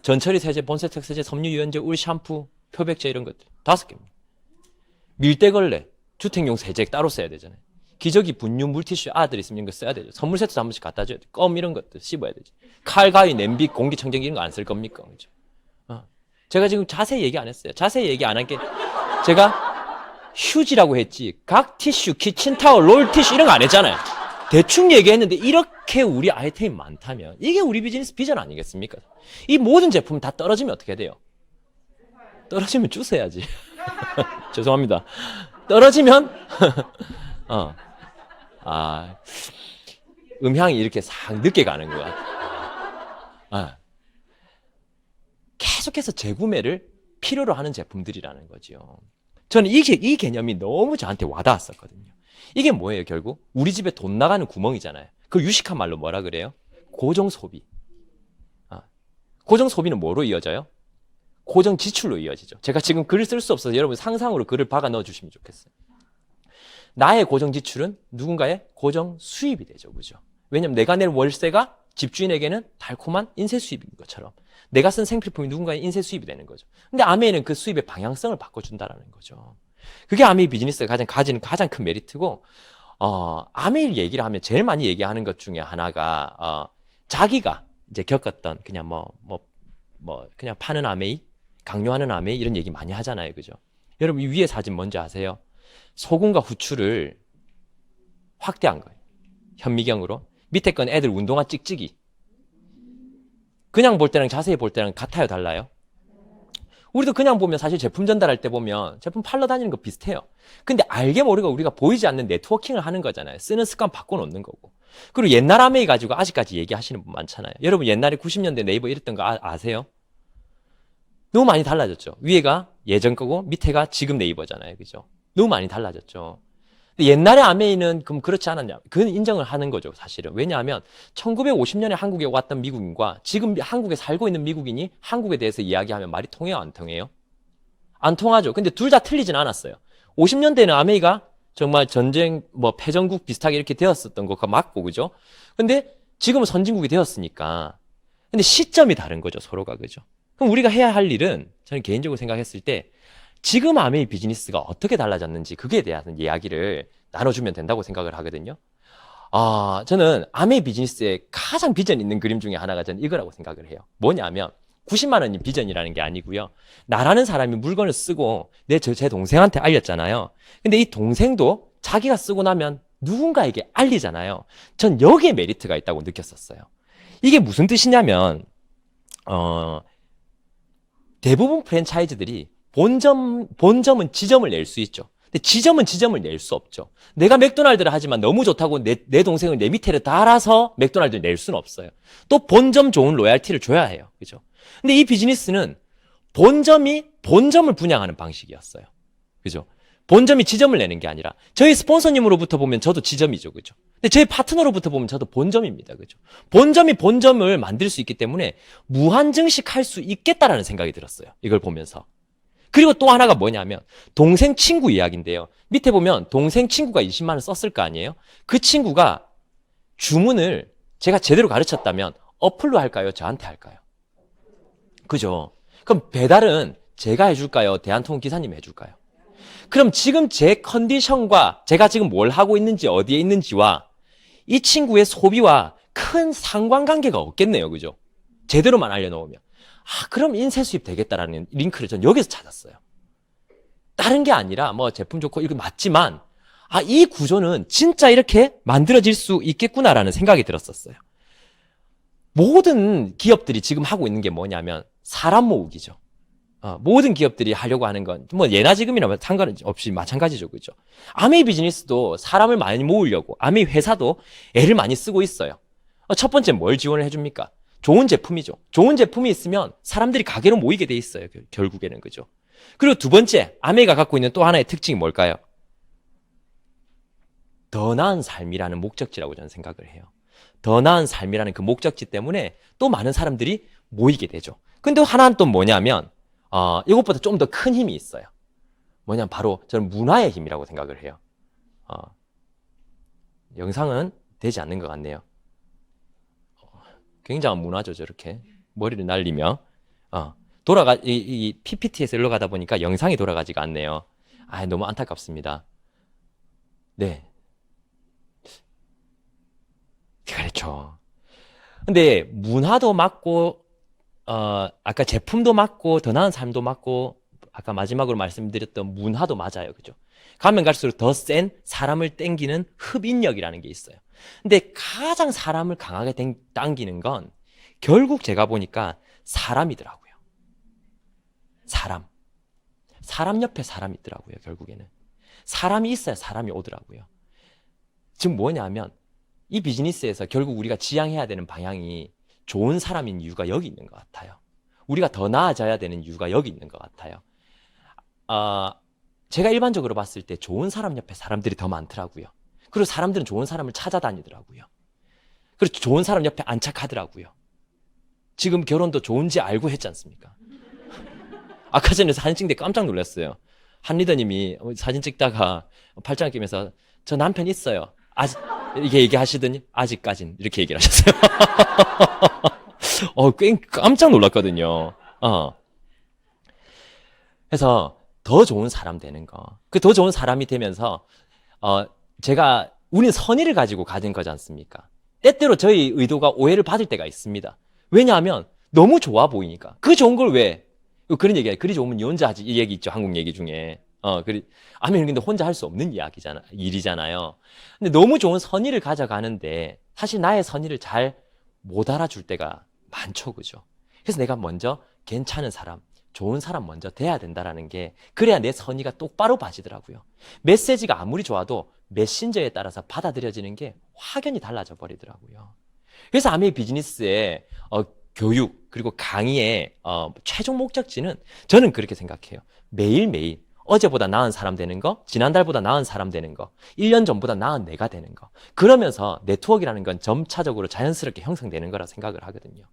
전처리 세제, 본세탁 세제, 섬유 유연제, 울 샴푸, 표백제 이런 것들 5개입니다. 밀대걸레, 주택용 세제 따로 써야 되잖아요. 기저귀, 분유, 물티슈 아들 있으면 이런 거 써야 되죠. 선물 세트도 한 번씩 갖다 줘야 돼. 껌 이런 것들 씹어야 되죠. 칼, 가위, 냄비, 공기청정기 이런 거 안 쓸 겁니까? 그죠? 제가 지금 자세히 얘기 안 했어요. 자세히 얘기 안 한 게 제가 휴지라고 했지 각 티슈, 키친타월, 롤티슈 이런 거 안 했잖아요. 대충 얘기했는데 이렇게 우리 아이템이 많다면 이게 우리 비즈니스 비전 아니겠습니까? 이 모든 제품 다 떨어지면 어떻게 돼요? 떨어지면 주워야지. 죄송합니다. 떨어지면 음향이 이렇게 싹 늦게 가는 것 같아요. 계속해서 재구매를 필요로 하는 제품들이라는 거죠. 저는 이 개념이 너무 저한테 와닿았었거든요. 이게 뭐예요, 결국? 우리 집에 돈 나가는 구멍이잖아요. 그 유식한 말로 뭐라 그래요? 고정 소비. 고정 소비는 뭐로 이어져요? 고정 지출로 이어지죠. 제가 지금 글을 쓸 수 없어서 여러분 상상으로 글을 박아 넣어 주시면 좋겠어요. 나의 고정 지출은 누군가의 고정 수입이 되죠. 그죠? 왜냐면 내가 낼 월세가 집주인에게는 달콤한 인쇄 수입인 것처럼 내가 쓴 생필품이 누군가의 인쇄 수입이 되는 거죠. 근데 아메이는 그 수입의 방향성을 바꿔준다라는 거죠. 그게 아메이 비즈니스가 가지는 가장 큰 메리트고, 아메이 얘기를 하면 제일 많이 얘기하는 것 중에 하나가, 자기가 이제 겪었던 그냥 그냥 파는 아메이, 강요하는 아메이 이런 얘기 많이 하잖아요. 그죠? 여러분, 이 위에 사진 뭔지 아세요? 소금과 후추를 확대한 거예요. 현미경으로. 밑에 건 애들 운동화 찍찍이. 그냥 볼 때랑 자세히 볼 때랑 같아요, 달라요? 우리도 그냥 보면 사실 제품 전달할 때 보면 제품 팔러 다니는 거 비슷해요. 근데 알게 모르게 우리가 보이지 않는 네트워킹을 하는 거잖아요. 쓰는 습관 바꿔놓는 거고. 그리고 옛날 아메이 가지고 아직까지 얘기하시는 분 많잖아요. 여러분 옛날에 90년대 네이버 이랬던 거 아세요? 너무 많이 달라졌죠. 위에가 예전 거고 밑에가 지금 네이버잖아요. 그죠? 너무 많이 달라졌죠. 근데 옛날에 아메이는 그럼 그렇지 않았냐? 그건 인정을 하는 거죠, 사실은. 왜냐하면 1950년에 한국에 왔던 미국인과 지금 한국에 살고 있는 미국인이 한국에 대해서 이야기하면 말이 통해요, 안 통해요? 안 통하죠. 근데 둘 다 틀리진 않았어요. 50년대에는 아메이가 정말 전쟁, 패전국 비슷하게 이렇게 되었었던 것과 맞고, 그죠? 근데 지금은 선진국이 되었으니까. 근데 시점이 다른 거죠, 서로가, 그죠? 그럼 우리가 해야 할 일은 저는 개인적으로 생각했을 때 지금 아메이 비즈니스가 어떻게 달라졌는지 그거에 대한 이야기를 나눠주면 된다고 생각을 하거든요. 저는 아메이 비즈니스의 가장 비전 있는 그림 중에 하나가 저는 이거라고 생각을 해요. 뭐냐면 90만 원이 비전이라는 게 아니고요. 나라는 사람이 물건을 쓰고 제 동생한테 알렸잖아요. 근데 이 동생도 자기가 쓰고 나면 누군가에게 알리잖아요. 전 여기에 메리트가 있다고 느꼈었어요. 이게 무슨 뜻이냐면 대부분 프랜차이즈들이 본점은 지점을 낼 수 있죠. 근데 지점은 지점을 낼 수 없죠. 내가 맥도날드를 하지만 너무 좋다고 내 동생을 내 밑에를 달아서 맥도날드를 낼 수는 없어요. 또 본점 좋은 로얄티를 줘야 해요. 그죠? 근데 이 비즈니스는 본점이 본점을 분양하는 방식이었어요. 그죠? 본점이 지점을 내는 게 아니라 저희 스폰서님으로부터 보면 저도 지점이죠. 그죠? 근데 저희 파트너로부터 보면 저도 본점입니다. 그죠? 본점이 본점을 만들 수 있기 때문에 무한 증식할 수 있겠다라는 생각이 들었어요. 이걸 보면서. 그리고 또 하나가 뭐냐면 동생 친구 이야기인데요. 밑에 보면 동생 친구가 20만 원 썼을 거 아니에요? 그 친구가 주문을 제가 제대로 가르쳤다면 어플로 할까요? 저한테 할까요? 그죠? 그럼 배달은 제가 해줄까요? 대한통운 기사님이 해줄까요? 그럼 지금 제 컨디션과 제가 지금 뭘 하고 있는지 어디에 있는지와 이 친구의 소비와 큰 상관관계가 없겠네요. 그죠? 제대로만 알려놓으면. 그럼 인쇄 수입 되겠다라는 링크를 전 여기서 찾았어요. 다른 게 아니라 제품 좋고 이거 맞지만 이 구조는 진짜 이렇게 만들어질 수 있겠구나라는 생각이 들었었어요. 모든 기업들이 지금 하고 있는 게 뭐냐면 사람 모으기죠. 모든 기업들이 하려고 하는 건 예나 지금이나 상관없이 마찬가지죠. 그죠? 아메이 비즈니스도 사람을 많이 모으려고 아메이 회사도 애를 많이 쓰고 있어요. 첫 번째 뭘 지원을 해줍니까? 좋은 제품이죠. 좋은 제품이 있으면 사람들이 가게로 모이게 돼 있어요. 결국에는. 그죠? 그리고 두 번째, 아메이가 갖고 있는 또 하나의 특징이 뭘까요? 더 나은 삶이라는 목적지라고 저는 생각을 해요. 더 나은 삶이라는 그 목적지 때문에 또 많은 사람들이 모이게 되죠. 근데 하나는 또 뭐냐면 이것보다 좀 더 큰 힘이 있어요. 뭐냐면 바로 저는 문화의 힘이라고 생각을 해요. 영상은 되지 않는 것 같네요. 굉장한 문화죠, 저렇게. 머리를 날리며. 이 PPT에서 흘러가다 보니까 영상이 돌아가지가 않네요. 너무 안타깝습니다. 네. 그렇죠. 근데 문화도 맞고, 아까 제품도 맞고, 더 나은 삶도 맞고, 아까 마지막으로 말씀드렸던 문화도 맞아요. 그죠? 가면 갈수록 더 센 사람을 땡기는 흡인력이라는 게 있어요. 근데 가장 사람을 강하게 당기는 건 결국 제가 보니까 사람이더라고요. 사람 옆에 사람이 있더라고요. 결국에는. 사람이 있어야 사람이 오더라고요. 즉 뭐냐면 이 비즈니스에서 결국 우리가 지향해야 되는 방향이 좋은 사람인 이유가 여기 있는 것 같아요. 우리가 더 나아져야 되는 이유가 여기 있는 것 같아요. 제가 일반적으로 봤을 때 좋은 사람 옆에 사람들이 더 많더라고요. 그리고 사람들은 좋은 사람을 찾아다니더라고요. 그리고 좋은 사람 옆에 안착하더라고요. 지금 결혼도 좋은지 알고 했지 않습니까? 아까 전에 사진 찍는데 깜짝 놀랐어요. 한 리더님이 사진 찍다가 팔짱 끼면서 저 남편 있어요. 아직, 이렇게 얘기하시더니, 아직까진. 이렇게 얘기를 하셨어요. 꽤 깜짝 놀랐거든요. 그래서 더 좋은 사람 되는 거. 그 더 좋은 사람이 되면서, 우리는 선의를 가지고 가진 거지 않습니까? 때때로 저희 의도가 오해를 받을 때가 있습니다. 왜냐하면 너무 좋아 보이니까. 그 좋은 걸 왜? 그런 얘기야. 그리 좋으면 니 혼자 하지. 이 얘기 있죠. 한국 얘기 중에. 아멘, 근데 혼자 할 수 없는 일이잖아요. 근데 너무 좋은 선의를 가져가는데 사실 나의 선의를 잘 못 알아줄 때가 많죠. 그죠? 그래서 내가 먼저 괜찮은 사람, 좋은 사람 먼저 돼야 된다라는 게 그래야 내 선의가 똑바로 봐지더라고요. 메시지가 아무리 좋아도 메신저에 따라서 받아들여지는 게 확연히 달라져 버리더라고요. 그래서 아메이 비즈니스의 교육 그리고 강의의 최종 목적지는 저는 그렇게 생각해요. 매일매일 어제보다 나은 사람 되는 거, 지난달보다 나은 사람 되는 거, 1년 전보다 나은 내가 되는 거. 그러면서 네트워크라는 건 점차적으로 자연스럽게 형성되는 거라 생각을 하거든요.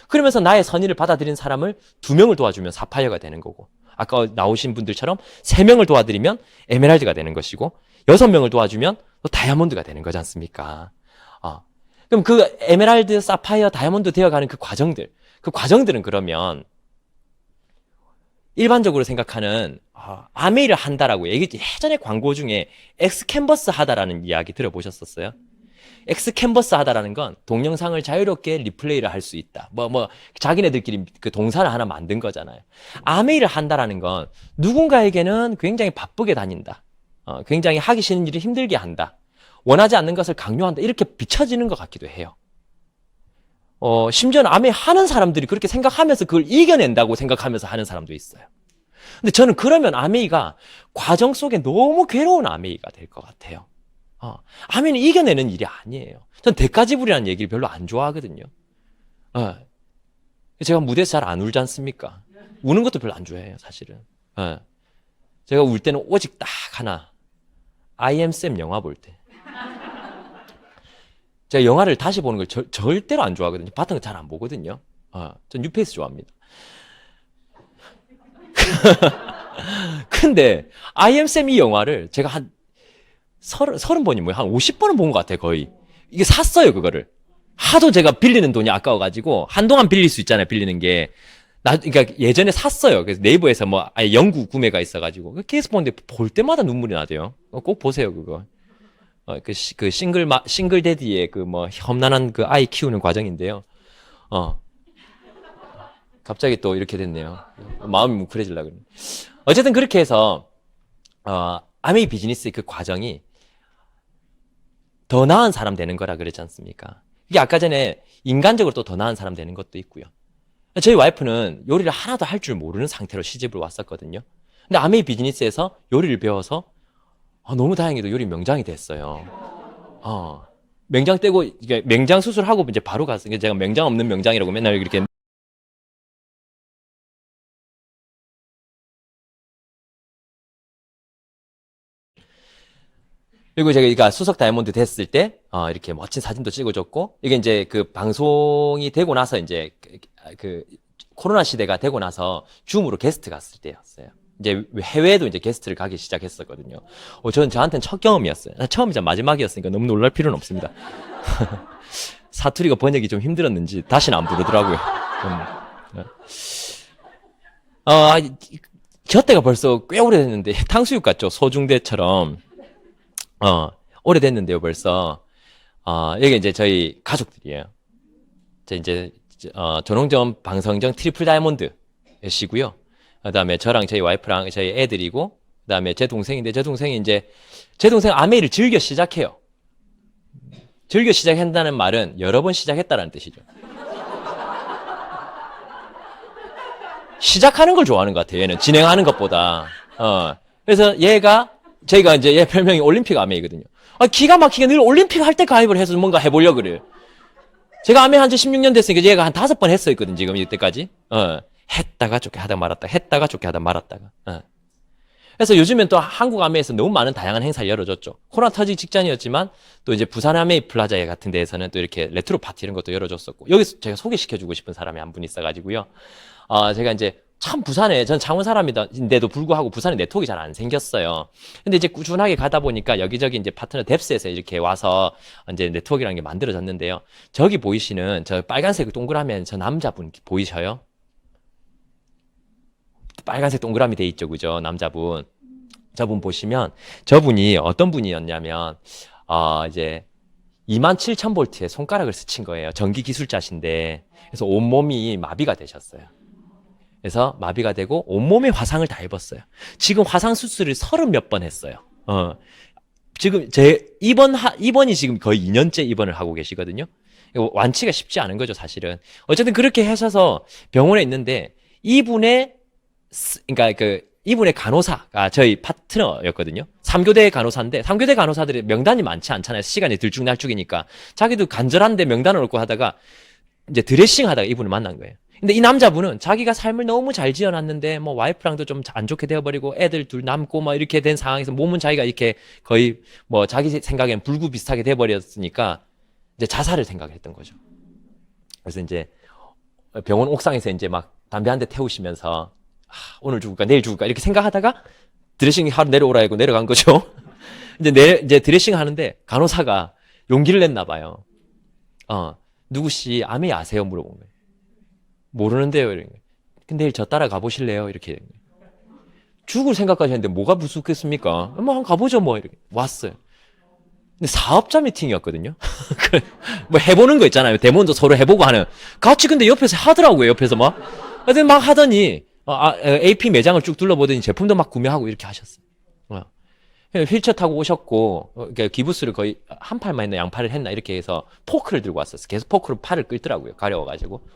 그러면서 나의 선의를 받아들인 사람을 2명을 도와주면 사파이어가 되는 거고, 아까 나오신 분들처럼 3명을 도와드리면 에메랄드가 되는 것이고, 6명을 도와주면 또 다이아몬드가 되는 거지 않습니까? 그럼 그 에메랄드, 사파이어, 다이아몬드 되어가는 그 과정들은 그러면 일반적으로 생각하는 아메이를 한다라고 예전에 광고 중에 엑스캔버스 하다라는 이야기 들어보셨었어요? 엑스캔버스 하다라는 건 동영상을 자유롭게 리플레이를 할 수 있다. 자기네들끼리 그 동사를 하나 만든 거잖아요. 아메이를 한다라는 건 누군가에게는 굉장히 바쁘게 다닌다. 굉장히 하기 싫은 일을 힘들게 한다. 원하지 않는 것을 강요한다. 이렇게 비춰지는 것 같기도 해요. 심지어는 아메이 하는 사람들이 그렇게 생각하면서 그걸 이겨낸다고 생각하면서 하는 사람도 있어요. 근데 저는 그러면 아메이가 과정 속에 너무 괴로운 아메이가 될 것 같아요. 아메이는 이겨내는 일이 아니에요. 전 대가지불이라는 얘기를 별로 안 좋아하거든요. 제가 무대에서 잘 안 울지 않습니까? 우는 것도 별로 안 좋아해요, 사실은. 제가 울 때는 오직 딱 하나. I am Sam 영화 볼 때. 제가 영화를 다시 보는 걸 절대로 안 좋아하거든요. 바탕을 잘 안 보거든요. 전 뉴페이스 좋아합니다. 근데 I am Sam 이 영화를 제가 한 30번이 뭐야? 한 50번은 본 것 같아요, 거의. 이게 샀어요, 그거를. 하도 제가 빌리는 돈이 아까워가지고 한동안 빌릴 수 있잖아요, 빌리는 게. 그러니까 예전에 샀어요. 그래서 네이버에서 아예 영구 구매가 있어가지고 계속 보는데 볼 때마다 눈물이 나대요. 꼭 보세요, 그거. 그 싱글 데디의 험난한 그 아이 키우는 과정인데요. 갑자기 또 이렇게 됐네요. 마음이 뭉클해지려고 그러네. 어쨌든 그렇게 해서, 아메이 비즈니스의 그 과정이 더 나은 사람 되는 거라 그랬지 않습니까? 이게 아까 전에 인간적으로 또 더 나은 사람 되는 것도 있고요. 저희 와이프는 요리를 하나도 할 줄 모르는 상태로 시집을 왔었거든요. 근데 아메이 비즈니스에서 요리를 배워서 너무 다행히도 요리 명장이 됐어요. 맹장 떼고, 이게 맹장 수술하고 이제 바로 갔어요. 제가 맹장 없는 명장이라고 맨날 이렇게. 그리고 제가 수석 다이아몬드 됐을 때, 이렇게 멋진 사진도 찍어줬고, 이게 이제 그 방송이 되고 나서 이제 그 코로나 시대가 되고 나서 줌으로 게스트 갔을 때였어요. 이제 해외에도 이제 게스트를 가기 시작했었거든요. 저한테는 첫 경험이었어요. 처음이자 마지막이었으니까 너무 놀랄 필요는 없습니다. 사투리가 번역이 좀 힘들었는지 다시는 안 부르더라고요. 곁대가 벌써 꽤 오래됐는데 탕수육 같죠? 소중대처럼. 오래됐는데요, 벌써. 여기 이제 저희 가족들이에요. 이제 전홍점, 방성정, 트리플 다이아몬드시고요. 그 다음에 저랑 저희 와이프랑 저희 애들이고, 그 다음에 제 동생인데, 제 동생 아메이를 즐겨 시작해요. 즐겨 시작한다는 말은 여러 번 시작했다라는 뜻이죠. 시작하는 걸 좋아하는 것 같아요, 얘는. 진행하는 것보다. 그래서 저희가 이제 얘 별명이 올림픽 아메이거든요. 기가 막히게 늘 올림픽 할 때 가입을 해서 뭔가 해보려고 그래요. 제가 아메이 한 지 16년 됐으니까 얘가 한 5번 했어있거든, 지금 이때까지. 했다가 좋게 하다 말았다가, 했다가 좋게 하다 말았다가. 그래서 요즘엔 또 한국 아메이에서 너무 많은 다양한 행사를 열어줬죠. 코로나 터지기 직전이었지만, 또 이제 부산 아메이 플라자 같은 데에서는 또 이렇게 레트로 파티 이런 것도 열어줬었고, 여기서 제가 소개시켜주고 싶은 사람이 한 분 있어가지고요. 제가 이제 참 부산에, 전 창원 사람인데도 불구하고 부산에 네트워크가 잘 안 생겼어요. 근데 이제 꾸준하게 가다 보니까 여기저기 이제 파트너 뎁스에서 이렇게 와서 이제 네트워크라는 게 만들어졌는데요. 저기 보이시는 저 빨간색 동그라미 저 남자분 보이셔요? 빨간색 동그라미 돼 있죠, 그죠? 남자분. 저분 보시면 저분이 어떤 분이었냐면 이제 27,000볼트에 손가락을 스친 거예요. 전기 기술자신데. 그래서 온몸이 마비가 되셨어요. 그래서 마비가 되고 온몸에 화상을 다 입었어요. 지금 화상 수술을 30몇 번 했어요. 지금 입원이 지금 거의 2년째 입원을 하고 계시거든요. 완치가 쉽지 않은 거죠, 사실은. 어쨌든 그렇게 하셔서 병원에 있는데 이분의 간호사가 저희 파트너였거든요. 3교대 간호사인데 3교대 간호사들이 명단이 많지 않잖아요. 시간이 들쭉날쭉이니까. 자기도 간절한데 명단을 얻고 하다가 이제 드레싱 하다가 이분을 만난 거예요. 근데 이 남자분은 자기가 삶을 너무 잘 지어놨는데 뭐 와이프랑도 좀 안 좋게 되어버리고 애들 둘 남고 뭐 이렇게 된 상황에서 몸은 자기가 이렇게 거의 뭐 자기 생각엔 불구 비슷하게 돼버렸으니까 이제 자살을 생각했던 거죠. 그래서 이제 병원 옥상에서 이제 막 담배 한 대 태우시면서 오늘 죽을까 내일 죽을까 이렇게 생각하다가 드레싱 하러 내려오라 하고 내려간 거죠. 이제 드레싱 하는데 간호사가 용기를 냈나 봐요. 누구씨 암이 아세요? 물어본 거예요. 모르는데요. 이런 거예요. 근데 내일 저 따라 가보실래요? 이렇게. 죽을 생각까지 했는데 뭐가 무섭겠습니까? 뭐 한번 가보죠 뭐 이렇게 왔어요. 근데 사업자 미팅이었거든요. 뭐 해보는 거 있잖아요. 대본도 서로 해보고 하는. 같이 근데 옆에서 하더라고요. 옆에서 막. 근데 막 하더니 AP 매장을 쭉 둘러보더니 제품도 막 구매하고 이렇게 하셨어요. 휠체어 타고 오셨고 그러니까 기부스를 거의 한 팔만 했나 양팔을 했나 이렇게 해서 포크를 들고 왔었어요. 계속 포크로 팔을 끌더라고요. 가려워가지고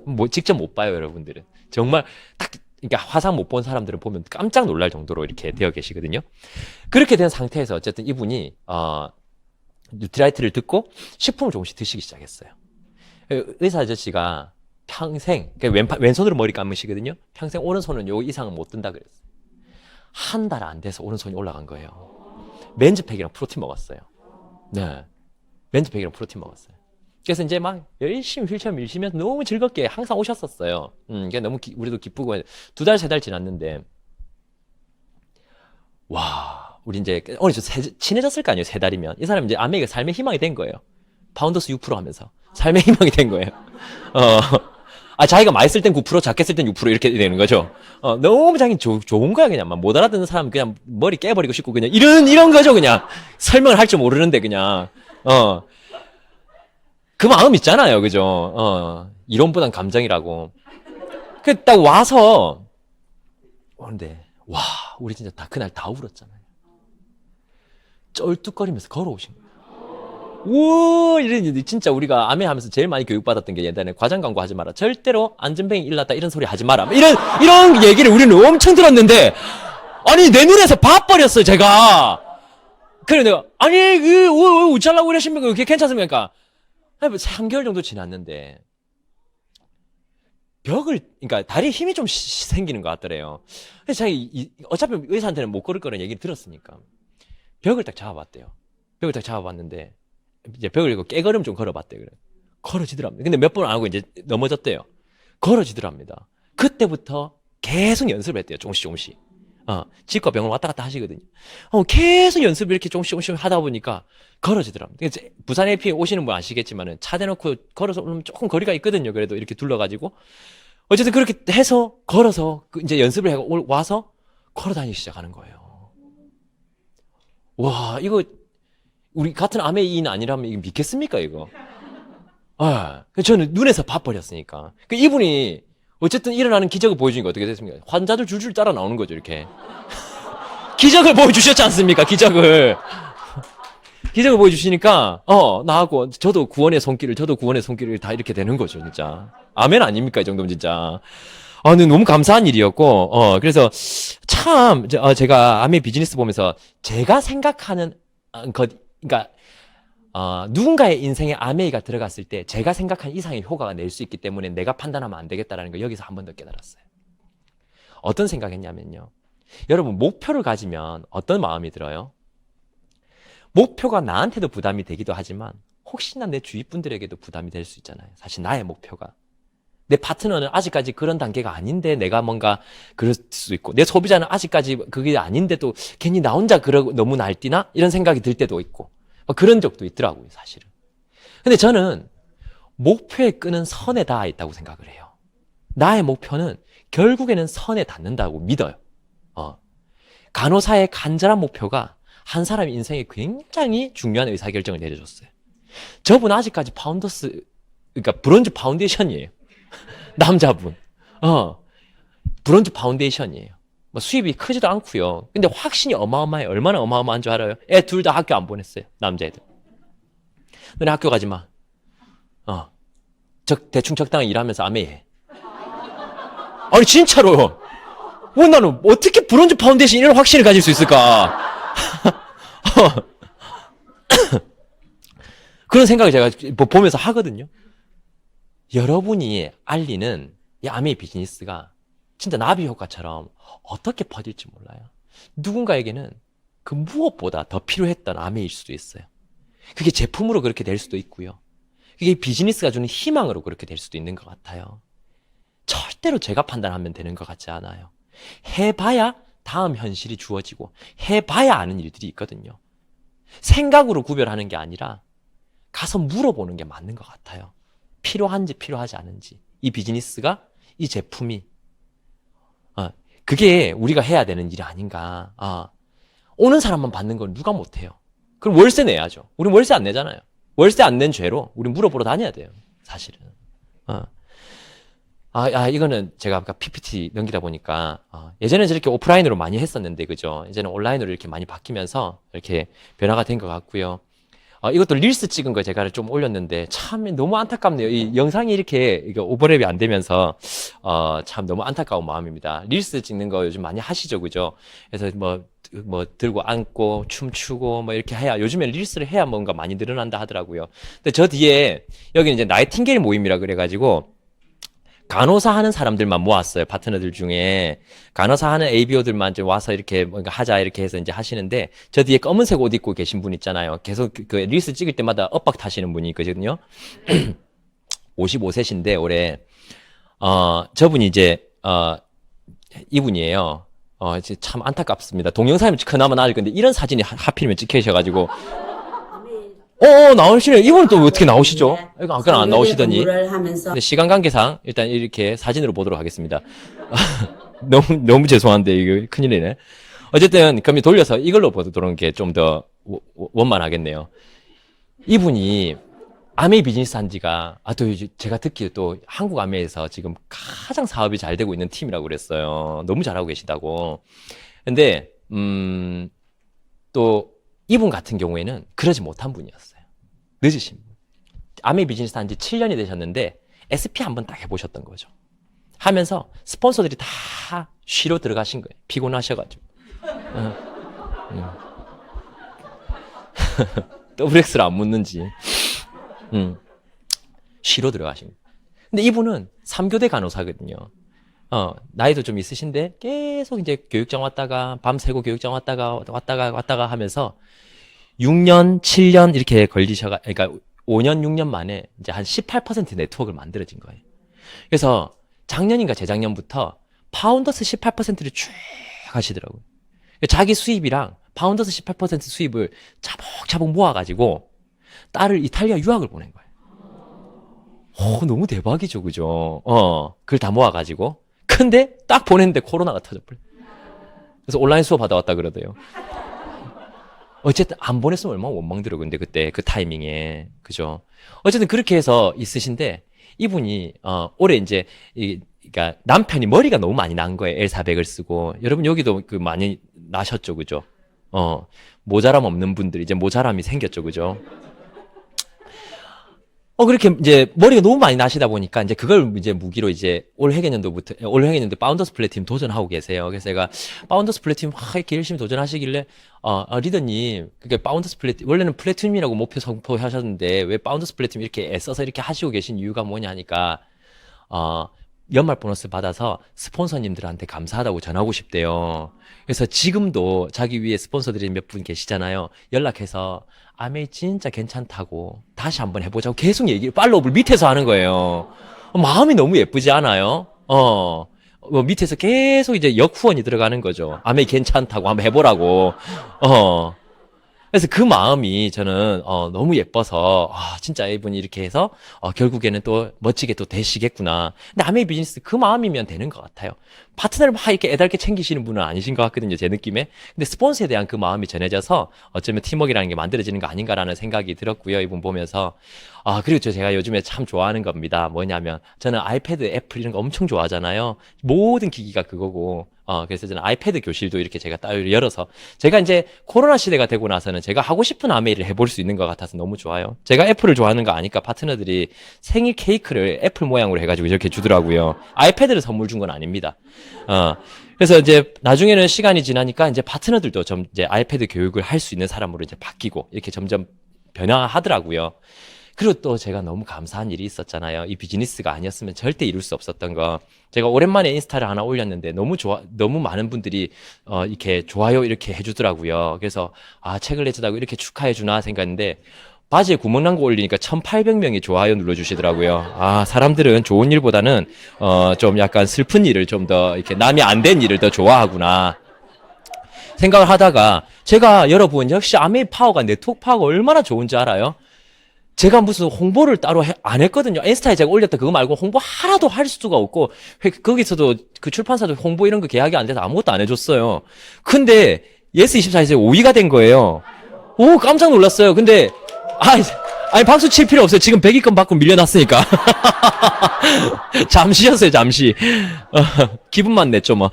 뭐 직접 못 봐요, 여러분들은. 정말 딱 그러니까 화상 못 본 사람들은 보면 깜짝 놀랄 정도로 이렇게 되어 계시거든요. 그렇게 된 상태에서 어쨌든 이분이 뉴트라이트를 듣고 식품을 조금씩 드시기 시작했어요. 의사 아저씨가 평생 그러니까 왼손으로 머리 감으시거든요. 평생 오른손은 요 이상은 못 든다 그랬어요. 한 달 안 돼서 오른손이 올라간 거예요. 맨즈팩이랑 프로틴 먹었어요. 네. 맨즈팩이랑 프로틴 먹었어요. 그래서 이제 막 열심히 휠체어 밀시면서 너무 즐겁게 항상 오셨었어요. 그게 너무 우리도 기쁘고 2달, 3달 지났는데 와, 우리 이제 어느 정도 친해졌을 거 아니에요. 3달이면. 이 사람이 이제 아메이가 삶의 희망이 된 거예요. 파운더스 6% 하면서 삶의 희망이 된 거예요. 자기가 많이 쓸 땐 9%, 작게 쓸 땐 6% 이렇게 되는 거죠. 너무 자기 좋은 거야, 그냥. 막 못 알아듣는 사람 그냥 머리 깨버리고 싶고, 그냥. 이런 거죠, 그냥. 설명을 할 줄 모르는데, 그냥. 그 마음 있잖아요, 그죠? 이론보단 감정이라고. 딱 와서, 근데, 와, 우리 진짜 그날 다 울었잖아요. 쩔뚝거리면서 걸어오신 거예요. 우와, 이랬는데 진짜 우리가 암에 하면서 제일 많이 교육받았던 게 예전에 과장 광고 하지 마라. 절대로 안전뱅이 일났다 이런 소리 하지 마라. 이런 얘기를 우리는 엄청 들었는데 아니 내 눈에서 봐버렸어요 제가. 그래 내가 아니 왜 우짤라고 이러십니까? 그게 괜찮습니까? 3개월 정도 지났는데 그러니까 다리에 힘이 좀 생기는 것 같더래요. 그래서 자기 어차피 의사한테는 못 걸을 거라는 얘기를 들었으니까 벽을 딱 잡아봤대요. 벽을 딱 잡아봤는데 이제 벽을 이고 깨걸음 좀 걸어봤대요. 그래. 걸어지더랍니다. 근데 몇 번 안 하고 이제 넘어졌대요. 걸어지더랍니다. 그때부터 계속 연습을 했대요. 조금씩. 치과 병원 왔다 갔다 하시거든요. 계속 연습을 이렇게 조금씩 하다 보니까 걸어지더랍니다. 부산 AP에 오시는 분 아시겠지만은 차 대놓고 걸어서 오면 조금 거리가 있거든요. 그래도 이렇게 둘러가지고. 어쨌든 그렇게 해서 걸어서 이제 연습을 하고 와서 걸어 다니기 시작하는 거예요. 와, 이거 우리 같은 아메이인 아니라면 이거 믿겠습니까, 이거? 저는 눈에서 봐버렸으니까. 이분이 어쨌든 일어나는 기적을 보여주니까 어떻게 됐습니까? 환자들 줄줄 따라 나오는 거죠, 이렇게. 기적을 보여주셨지 않습니까, 기적을. 기적을 보여주시니까, 나하고, 저도 구원의 손길을 다 이렇게 되는 거죠, 진짜. 아멘 아닙니까, 이 정도면 진짜. 근데 너무 감사한 일이었고, 그래서 참, 제가 아메 비즈니스 보면서 제가 생각하는 그러니까 누군가의 인생에 아메이가 들어갔을 때 제가 생각한 이상의 효과가 낼 수 있기 때문에 내가 판단하면 안 되겠다라는 걸 여기서 한 번 더 깨달았어요. 어떤 생각했냐면요. 여러분 목표를 가지면 어떤 마음이 들어요? 목표가 나한테도 부담이 되기도 하지만 혹시나 내 주위 분들에게도 부담이 될 수 있잖아요. 사실 나의 목표가. 내 파트너는 아직까지 그런 단계가 아닌데 내가 뭔가 그럴 수도 있고, 내 소비자는 아직까지 그게 아닌데 또 괜히 나 혼자 너무 날뛰나? 이런 생각이 들 때도 있고, 그런 적도 있더라고요, 사실은. 근데 저는 목표에 끄는 선에 닿아 있다고 생각을 해요. 나의 목표는 결국에는 선에 닿는다고 믿어요. 간호사의 간절한 목표가 한 사람의 인생에 굉장히 중요한 의사결정을 내려줬어요. 저분 아직까지 그러니까 브론즈 파운데이션이에요. 남자분. 브론즈 파운데이션이에요. 뭐 수입이 크지도 않고요. 근데 확신이 어마어마해요. 얼마나 어마어마한 줄 알아요? 애 둘 다 학교 안 보냈어요. 남자애들. 너네 학교 가지 마. 대충 적당히 일하면서 아메해. 아니 진짜로요. 나는 어떻게 브론즈 파운데이션 이런 확신을 가질 수 있을까? 그런 생각을 제가 보면서 하거든요. 여러분이 알리는 이 아메이 비즈니스가 진짜 나비 효과처럼 어떻게 퍼질지 몰라요. 누군가에게는 그 무엇보다 더 필요했던 아메이일 수도 있어요. 그게 제품으로 그렇게 될 수도 있고요. 그게 비즈니스가 주는 희망으로 그렇게 될 수도 있는 것 같아요. 절대로 제가 판단하면 되는 것 같지 않아요. 해봐야 다음 현실이 주어지고 해봐야 아는 일들이 있거든요. 생각으로 구별하는 게 아니라 가서 물어보는 게 맞는 것 같아요. 필요한지 필요하지 않은지, 이 비즈니스가, 이 제품이 그게 우리가 해야 되는 일이 아닌가. 오는 사람만 받는 건 누가 못해요. 그럼 월세 내야죠. 우린 월세 안 내잖아요. 월세 안 낸 죄로 우린 물어보러 다녀야 돼요, 사실은. 이거는 제가 아까 PPT 넘기다 보니까, 예전에 저렇게 오프라인으로 많이 했었는데, 그죠? 이제는 온라인으로 이렇게 많이 바뀌면서 이렇게 변화가 된 것 같고요. 이것도 릴스 찍은 거 제가 좀 올렸는데, 참 너무 안타깝네요. 이 영상이 이렇게 오버랩이 안 되면서, 참 너무 안타까운 마음입니다. 릴스 찍는 거 요즘 많이 하시죠, 그죠? 그래서 뭐 들고 앉고 춤추고 뭐 이렇게 해야, 요즘에 릴스를 해야 뭔가 많이 늘어난다 하더라고요. 근데 저 뒤에, 여기는 이제 나이팅게일 모임이라 그래가지고, 간호사 하는 사람들만 모았어요. 파트너들 중에. 간호사 하는 ABO들만 좀 와서 이렇게 뭔가 하자 이렇게 해서 이제 하시는데, 저 뒤에 검은색 옷 입고 계신 분 있잖아요. 계속 그 릴스 찍을 때마다 엇박 타시는 분이 있거든요. 55세신데 올해. 저분이 이제 이분이에요. 이제 참 안타깝습니다. 동영상이면 그나마 나을 건데 이런 사진이 하필이면 찍히셔가지고. 나오시네요. 이분은 또 어떻게 나오시죠? 이거 아까는 안 나오시더니. 근데 시간 관계상 일단 이렇게 사진으로 보도록 하겠습니다. 너무 죄송한데 이거 큰일이네. 어쨌든 그럼 돌려서 이걸로 보도록 게 좀 더 원만하겠네요. 이분이 아메이 비즈니스 한 지가, 또 제가 듣기에 또 한국 아메이에서 지금 가장 사업이 잘 되고 있는 팀이라고 그랬어요. 너무 잘하고 계시다고. 근데 또 이분 같은 경우에는 그러지 못한 분이었어요. 늦으신 분. 아메이 비즈니스 한 지 7년이 되셨는데 SP 한번 딱 해보셨던 거죠. 하면서 스폰서들이 다 쉬러 들어가신 거예요. 피곤하셔가지고. WX를 안 묻는지. 쉬러 들어가신 거예요. 근데 이분은 3교대 간호사거든요. 나이도 좀 있으신데 계속 이제 교육장 왔다가 밤새고 교육장 왔다가 하면서 6년, 7년 이렇게 그러니까 5년, 6년 만에 이제 한 18% 네트워크를 만들어진 거예요. 그래서 작년인가 재작년부터 파운더스 18%를 쭉 하시더라고요. 자기 수입이랑 파운더스 18% 수입을 차곡차곡 모아가지고 딸을 이탈리아 유학을 보낸 거예요. 너무 대박이죠, 그죠? 그걸 다 모아가지고. 근데 딱 보냈는데 코로나가 터져버려요. 그래서 온라인 수업 하다 왔다 그러대요. 어쨌든 안 보냈으면 얼마나 원망들어, 근데 그때 그 타이밍에. 그죠? 어쨌든 그렇게 해서 있으신데, 이분이 올해 이제 그러니까 남편이 머리가 너무 많이 난 거예요. L400을 쓰고. 여러분 여기도 그 많이 나셨죠, 그죠? 모자람 없는 분들 이제 모자람이 생겼죠, 그죠? 그렇게 이제 머리가 너무 많이 나시다 보니까 이제 그걸 이제 무기로 이제 올 회계년도 파운더스 플래티넘 도전하고 계세요. 그래서 제가 파운더스 플래티넘 이렇게 열심히 도전하시길래 리더님, 그게 파운더스 플래티넘 원래는 플래티넘이라고 목표 선포하셨는데 왜 파운더스 플래티넘 이렇게 애써서 이렇게 하시고 계신 이유가 뭐냐 하니까 연말 보너스 받아서 스폰서님들한테 감사하다고 전하고 싶대요. 그래서 지금도 자기 위에 스폰서들이 몇 분 계시잖아요. 연락해서 아메이 진짜 괜찮다고 다시 한번 해보자고 계속 팔로우업을 밑에서 하는 거예요. 마음이 너무 예쁘지 않아요? 뭐 밑에서 계속 이제 역후원이 들어가는 거죠. 아메 괜찮다고 한번 해보라고. 그래서 그 마음이 저는 너무 예뻐서 진짜 이분이 이렇게 해서 결국에는 또 멋지게 또 되시겠구나. 근데 아메이 비즈니스 그 마음이면 되는 것 같아요. 파트너를 막 이렇게 애달게 챙기시는 분은 아니신 것 같거든요, 제 느낌에. 근데 스폰서에 대한 그 마음이 전해져서 어쩌면 팀워크라는 게 만들어지는 거 아닌가라는 생각이 들었고요, 이분 보면서. 그리고 제가 요즘에 참 좋아하는 겁니다. 뭐냐면 저는 아이패드, 애플 이런 거 엄청 좋아하잖아요. 모든 기기가 그거고. 그래서 저는 아이패드 교실도 이렇게 제가 따로 열어서 제가 이제 코로나 시대가 되고 나서는 제가 하고 싶은 아메이를 해볼 수 있는 것 같아서 너무 좋아요. 제가 애플을 좋아하는 거 아니까 파트너들이 생일 케이크를 애플 모양으로 해가지고 이렇게 주더라고요. 아이패드를 선물 준 건 아닙니다. 그래서 이제 나중에는 시간이 지나니까 이제 파트너들도 좀 이제 아이패드 교육을 할 수 있는 사람으로 이제 바뀌고 이렇게 점점 변화하더라고요. 그리고 또 제가 너무 감사한 일이 있었잖아요. 이 비즈니스가 아니었으면 절대 이룰 수 없었던 거. 제가 오랜만에 인스타를 하나 올렸는데 너무 많은 분들이 이렇게 좋아요 이렇게 해주더라고요. 그래서 책을 내주다고 이렇게 축하해주나 생각했는데 바지에 구멍 난 거 올리니까 1,800명이 좋아요 눌러주시더라고요. 사람들은 좋은 일보다는 좀 약간 슬픈 일을 좀 더 이렇게 남이 안 된 일을 더 좋아하구나. 생각을 하다가 제가 여러분 역시 아메이 파워가 네트워크 파워가 얼마나 좋은지 알아요? 제가 무슨 홍보를 따로 안 했거든요. 인스타에 제가 올렸다 그거 말고 홍보 하나도 할 수가 없고 거기서도 그 출판사도 홍보 이런 거 계약이 안 돼서 아무것도 안 해줬어요. 근데 예스24에서 5위가 된 거예요. 오 깜짝 놀랐어요. 근데 아니 박수 칠 필요 없어요. 지금 100위권 받고 밀려났으니까. 잠시였어요 잠시. 기분만 냈죠 뭐.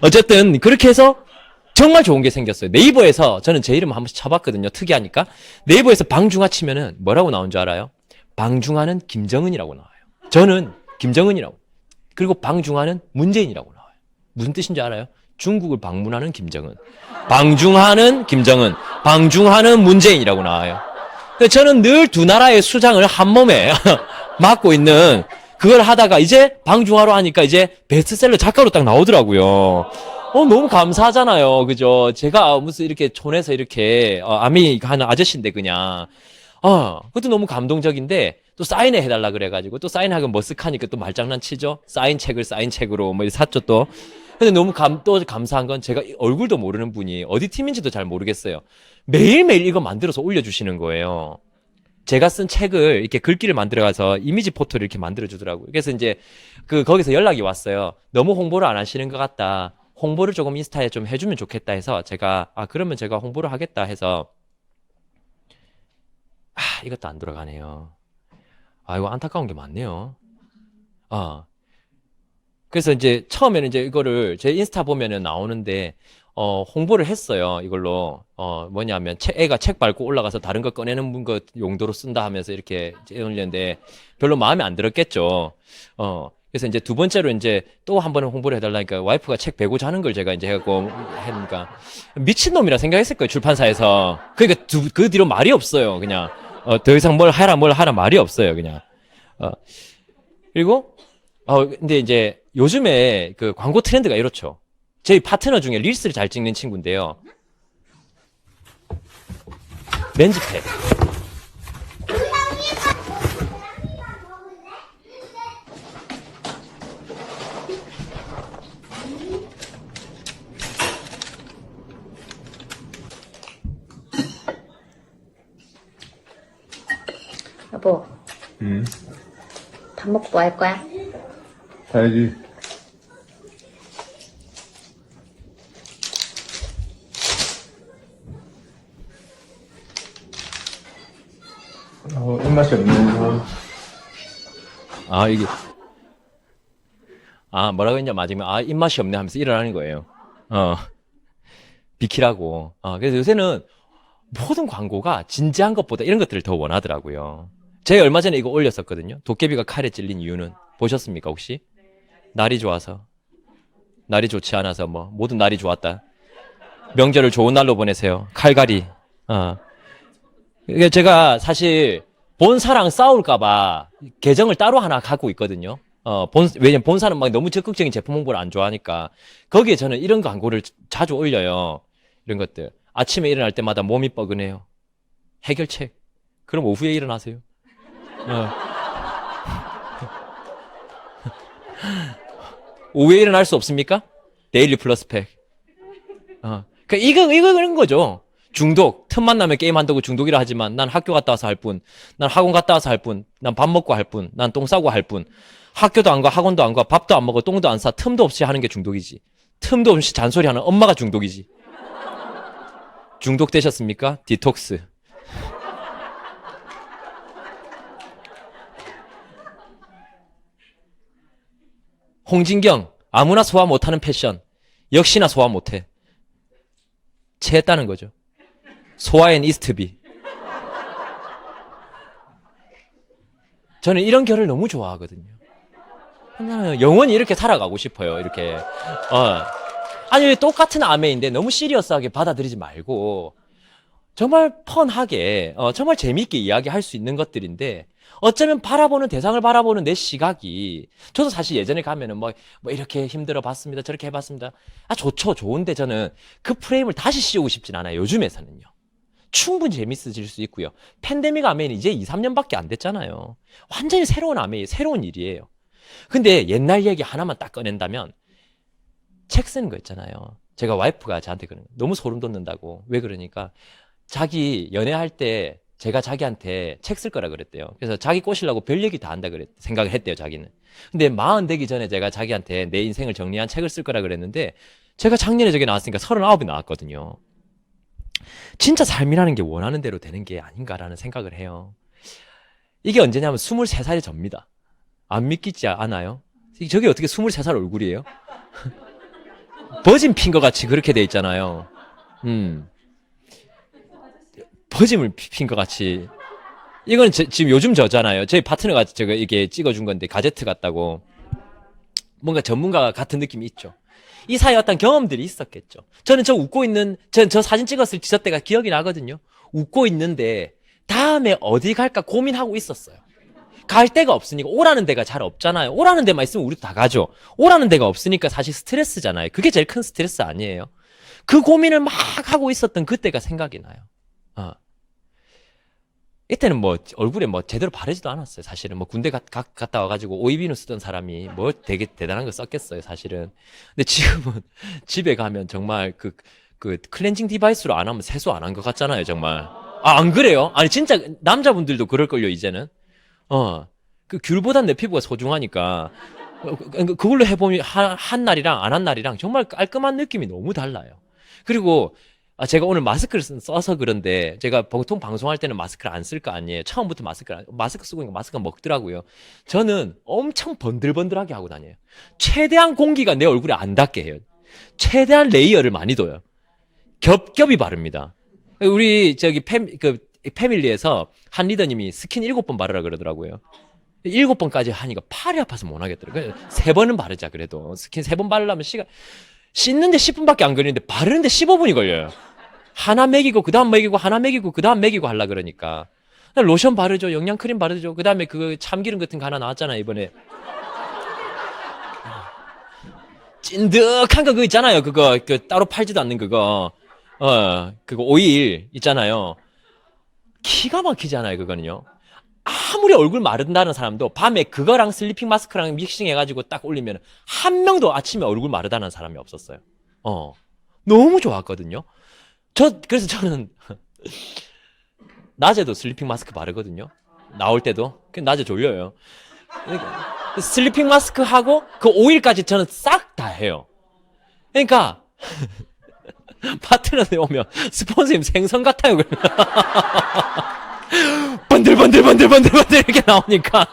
어쨌든 그렇게 해서 정말 좋은 게 생겼어요. 네이버에서 저는 제 이름 한 번씩 쳐봤거든요. 특이하니까. 네이버에서 방중하 치면은 뭐라고 나온 줄 알아요? 방중하는 김정은이라고 나와요. 저는 김정은이라고. 그리고 방중하는 문재인이라고 나와요. 무슨 뜻인지 알아요? 중국을 방문하는 김정은. 방중하는 김정은. 방중하는 문재인이라고 나와요. 저는 늘 두 나라의 수장을 한 몸에 맡고 있는 그걸 하다가 이제 방중하로 하니까 이제 베스트셀러 작가로 딱 나오더라고요. 너무 감사하잖아요. 그죠? 제가 무슨 이렇게 촌에서 이렇게, 아미 하는 아저씨인데 그냥. 그것도 너무 감동적인데, 또 사인해 해달라 그래가지고, 또 사인하면 머쓱하니까 또 말장난 치죠? 사인책으로 뭐 샀죠 또. 근데 너무 또 감사한 건 제가 얼굴도 모르는 분이 어디 팀인지도 잘 모르겠어요. 매일매일 이거 만들어서 올려주시는 거예요. 제가 쓴 책을 이렇게 글귀를 만들어가서 이미지 포토를 이렇게 만들어주더라고요. 그래서 이제 거기서 연락이 왔어요. 너무 홍보를 안 하시는 것 같다. 홍보를 조금 인스타에 좀 해주면 좋겠다 해서 제가 그러면 제가 홍보를 하겠다 해서 이것도 안 돌아가네요. 이거 안타까운 게 많네요. 그래서 이제 처음에는 이제 이거를 제 인스타 보면은 나오는데 홍보를 했어요. 이걸로 뭐냐면 애가 책 밟고 올라가서 다른 거 꺼내는 거 용도로 쓴다 하면서 이렇게 올렸는데 별로 마음에 안 들었겠죠. 그래서 이제 두 번째로 이제 또 한 번은 홍보를 해달라니까 와이프가 책 베고 자는 걸 제가 이제 해갖고 하니까 미친놈이라 생각했을 거예요, 출판사에서. 그러니까 그 뒤로 말이 없어요, 그냥. 더 이상 뭘 하라 말이 없어요, 그냥. 그리고, 근데 이제 요즘에 그 광고 트렌드가 이렇죠. 저희 파트너 중에 릴스를 잘 찍는 친구인데요. 렌즈팩. 여보, 밥 먹고 뭐 할 거야? 가야지. 입맛이 없네. 이게. 뭐라고 했냐, 마지막에. 입맛이 없네 하면서 일어나는 거예요. 비키라고. 그래서 요새는 모든 광고가 진지한 것보다 이런 것들을 더 원하더라고요. 제가 얼마 전에 이거 올렸었거든요. 도깨비가 칼에 찔린 이유는. 보셨습니까, 혹시? 날이 좋아서. 날이 좋지 않아서 모든 날이 좋았다. 명절을 좋은 날로 보내세요. 칼갈이. 이게 제가 사실 본사랑 싸울까봐 계정을 따로 하나 갖고 있거든요. 왜냐면 본사는 막 너무 적극적인 제품 홍보를 안 좋아하니까. 거기에 저는 이런 광고를 자주 올려요. 이런 것들. 아침에 일어날 때마다 몸이 뻐근해요. 해결책. 그럼 오후에 일어나세요. 오후에 일어날 수 없습니까? 데일리 플러스 팩. 그러니까 이거 그런 거죠. 중독. 틈만 나면 게임 한다고 중독이라 하지만 난 학교 갔다 와서 할 뿐. 난 학원 갔다 와서 할 뿐. 난 밥 먹고 할 뿐. 난 똥 싸고 할 뿐. 학교도 안 가, 학원도 안 가, 밥도 안 먹어, 똥도 안 싸. 틈도 없이 하는 게 중독이지. 틈도 없이 잔소리하는 엄마가 중독이지. 중독되셨습니까? 디톡스. 홍진경, 아무나 소화 못하는 패션. 역시나 소화 못해. 체했다는 거죠. 소화엔 이스트비. 저는 이런 결을 너무 좋아하거든요. 나는 영원히 이렇게 살아가고 싶어요. 이렇게. 아니, 똑같은 아메인데 너무 시리어스하게 받아들이지 말고 정말 펀하게, 정말 재미있게 이야기할 수 있는 것들인데 어쩌면 바라보는 대상을 바라보는 내 시각이, 저도 사실 예전에 가면은 뭐 이렇게 힘들어 봤습니다. 저렇게 해봤습니다. 좋죠. 좋은데 저는 그 프레임을 다시 씌우고 싶진 않아요. 요즘에서는요. 충분히 재밌어질 수 있고요. 팬데믹 아메이는 이제 2, 3년밖에 안 됐잖아요. 완전히 새로운 아메이, 새로운 일이에요. 근데 옛날 얘기 하나만 딱 꺼낸다면 책 쓰는 거 있잖아요. 제가 와이프가 저한테 그러는 거예요. 너무 소름 돋는다고. 왜 그러니까 자기 연애할 때 제가 자기한테 책 쓸 거라 그랬대요. 그래서 자기 꼬시려고 별 얘기 다 한다 생각을 했대요, 자기는. 근데 40 되기 전에 제가 자기한테 내 인생을 정리한 책을 쓸 거라 그랬는데 제가 작년에 저게 나왔으니까 39이 나왔거든요. 진짜 삶이라는 게 원하는 대로 되는 게 아닌가라는 생각을 해요. 이게 언제냐면 23살이 접니다. 안 믿기지 않아요? 저게 어떻게 23살 얼굴이에요? 버짐 핀 것 같이 그렇게 돼 있잖아요. 버짐을 핀 것 같이. 이건 지금 요즘 저잖아요. 저희 파트너가 제가 이게 찍어준 건데 가제트 같다고. 뭔가 전문가 같은 느낌이 있죠. 이 사이에 어떤 경험들이 있었겠죠. 저는 저 사진 찍었을 저 때가 기억이 나거든요. 웃고 있는데 다음에 어디 갈까 고민하고 있었어요. 갈 데가 없으니까. 오라는 데가 잘 없잖아요. 오라는 데만 있으면 우리도 다 가죠. 오라는 데가 없으니까 사실 스트레스잖아요. 그게 제일 큰 스트레스 아니에요. 그 고민을 막 하고 있었던 그때가 생각이 나요. 이때는 뭐 얼굴에 뭐 제대로 바르지도 않았어요. 사실은 뭐 군대 갔다 와가지고 오이비누 쓰던 사람이 뭐 되게 대단한 거 썼겠어요. 사실은. 근데 지금은 집에 가면 정말 그 클렌징 디바이스로 안 하면 세수 안 한 것 같잖아요. 정말. 안 그래요? 아니 진짜 남자분들도 그럴걸요. 이제는. 그 귤보단 내 피부가 소중하니까 그걸로 해보면 한 날이랑 안 한 날이랑 정말 깔끔한 느낌이 너무 달라요. 그리고 제가 오늘 마스크를 써서 그런데 제가 보통 방송할 때는 마스크를 안 쓸 거 아니에요. 처음부터 마스크 쓰고 있는 거 마스크가 먹더라고요. 저는 엄청 번들번들하게 하고 다녀요. 최대한 공기가 내 얼굴에 안 닿게 해요. 최대한 레이어를 많이 둬요. 겹겹이 바릅니다. 우리 패밀리에서 한 리더님이 스킨 7번 바르라 그러더라고요. 7번까지 하니까 팔이 아파서 못 하겠더라고요. 3번은 바르자 그래도. 스킨 3번 바르려면 씻는데 10분밖에 안 걸리는데 바르는데 15분이 걸려요. 하나 먹이고 그다음 먹이고 하나 먹이고 그다음 먹이고 하려 그러니까. 로션 바르죠. 영양크림 바르죠. 그다음에 그 참기름 같은 거 하나 나왔잖아요, 이번에. 찐득한 거 그거 있잖아요. 그거 따로 팔지도 않는 그거. 그거 오일 있잖아요. 기가 막히잖아요, 그거는요. 아무리 얼굴 마른다는 사람도 밤에 그거랑 슬리핑 마스크랑 믹싱해가지고 딱 올리면 한 명도 아침에 얼굴 마르다는 사람이 없었어요. 너무 좋았거든요. 그래서 저는 낮에도 슬리핑 마스크 바르거든요. 나올 때도. 낮에 졸려요. 그러니까 슬리핑 마스크 하고 그 오일까지 저는 싹 다 해요. 그러니까 파트너들 오면 스폰서님 생선 같아요. 번들번들 이렇게 나오니까.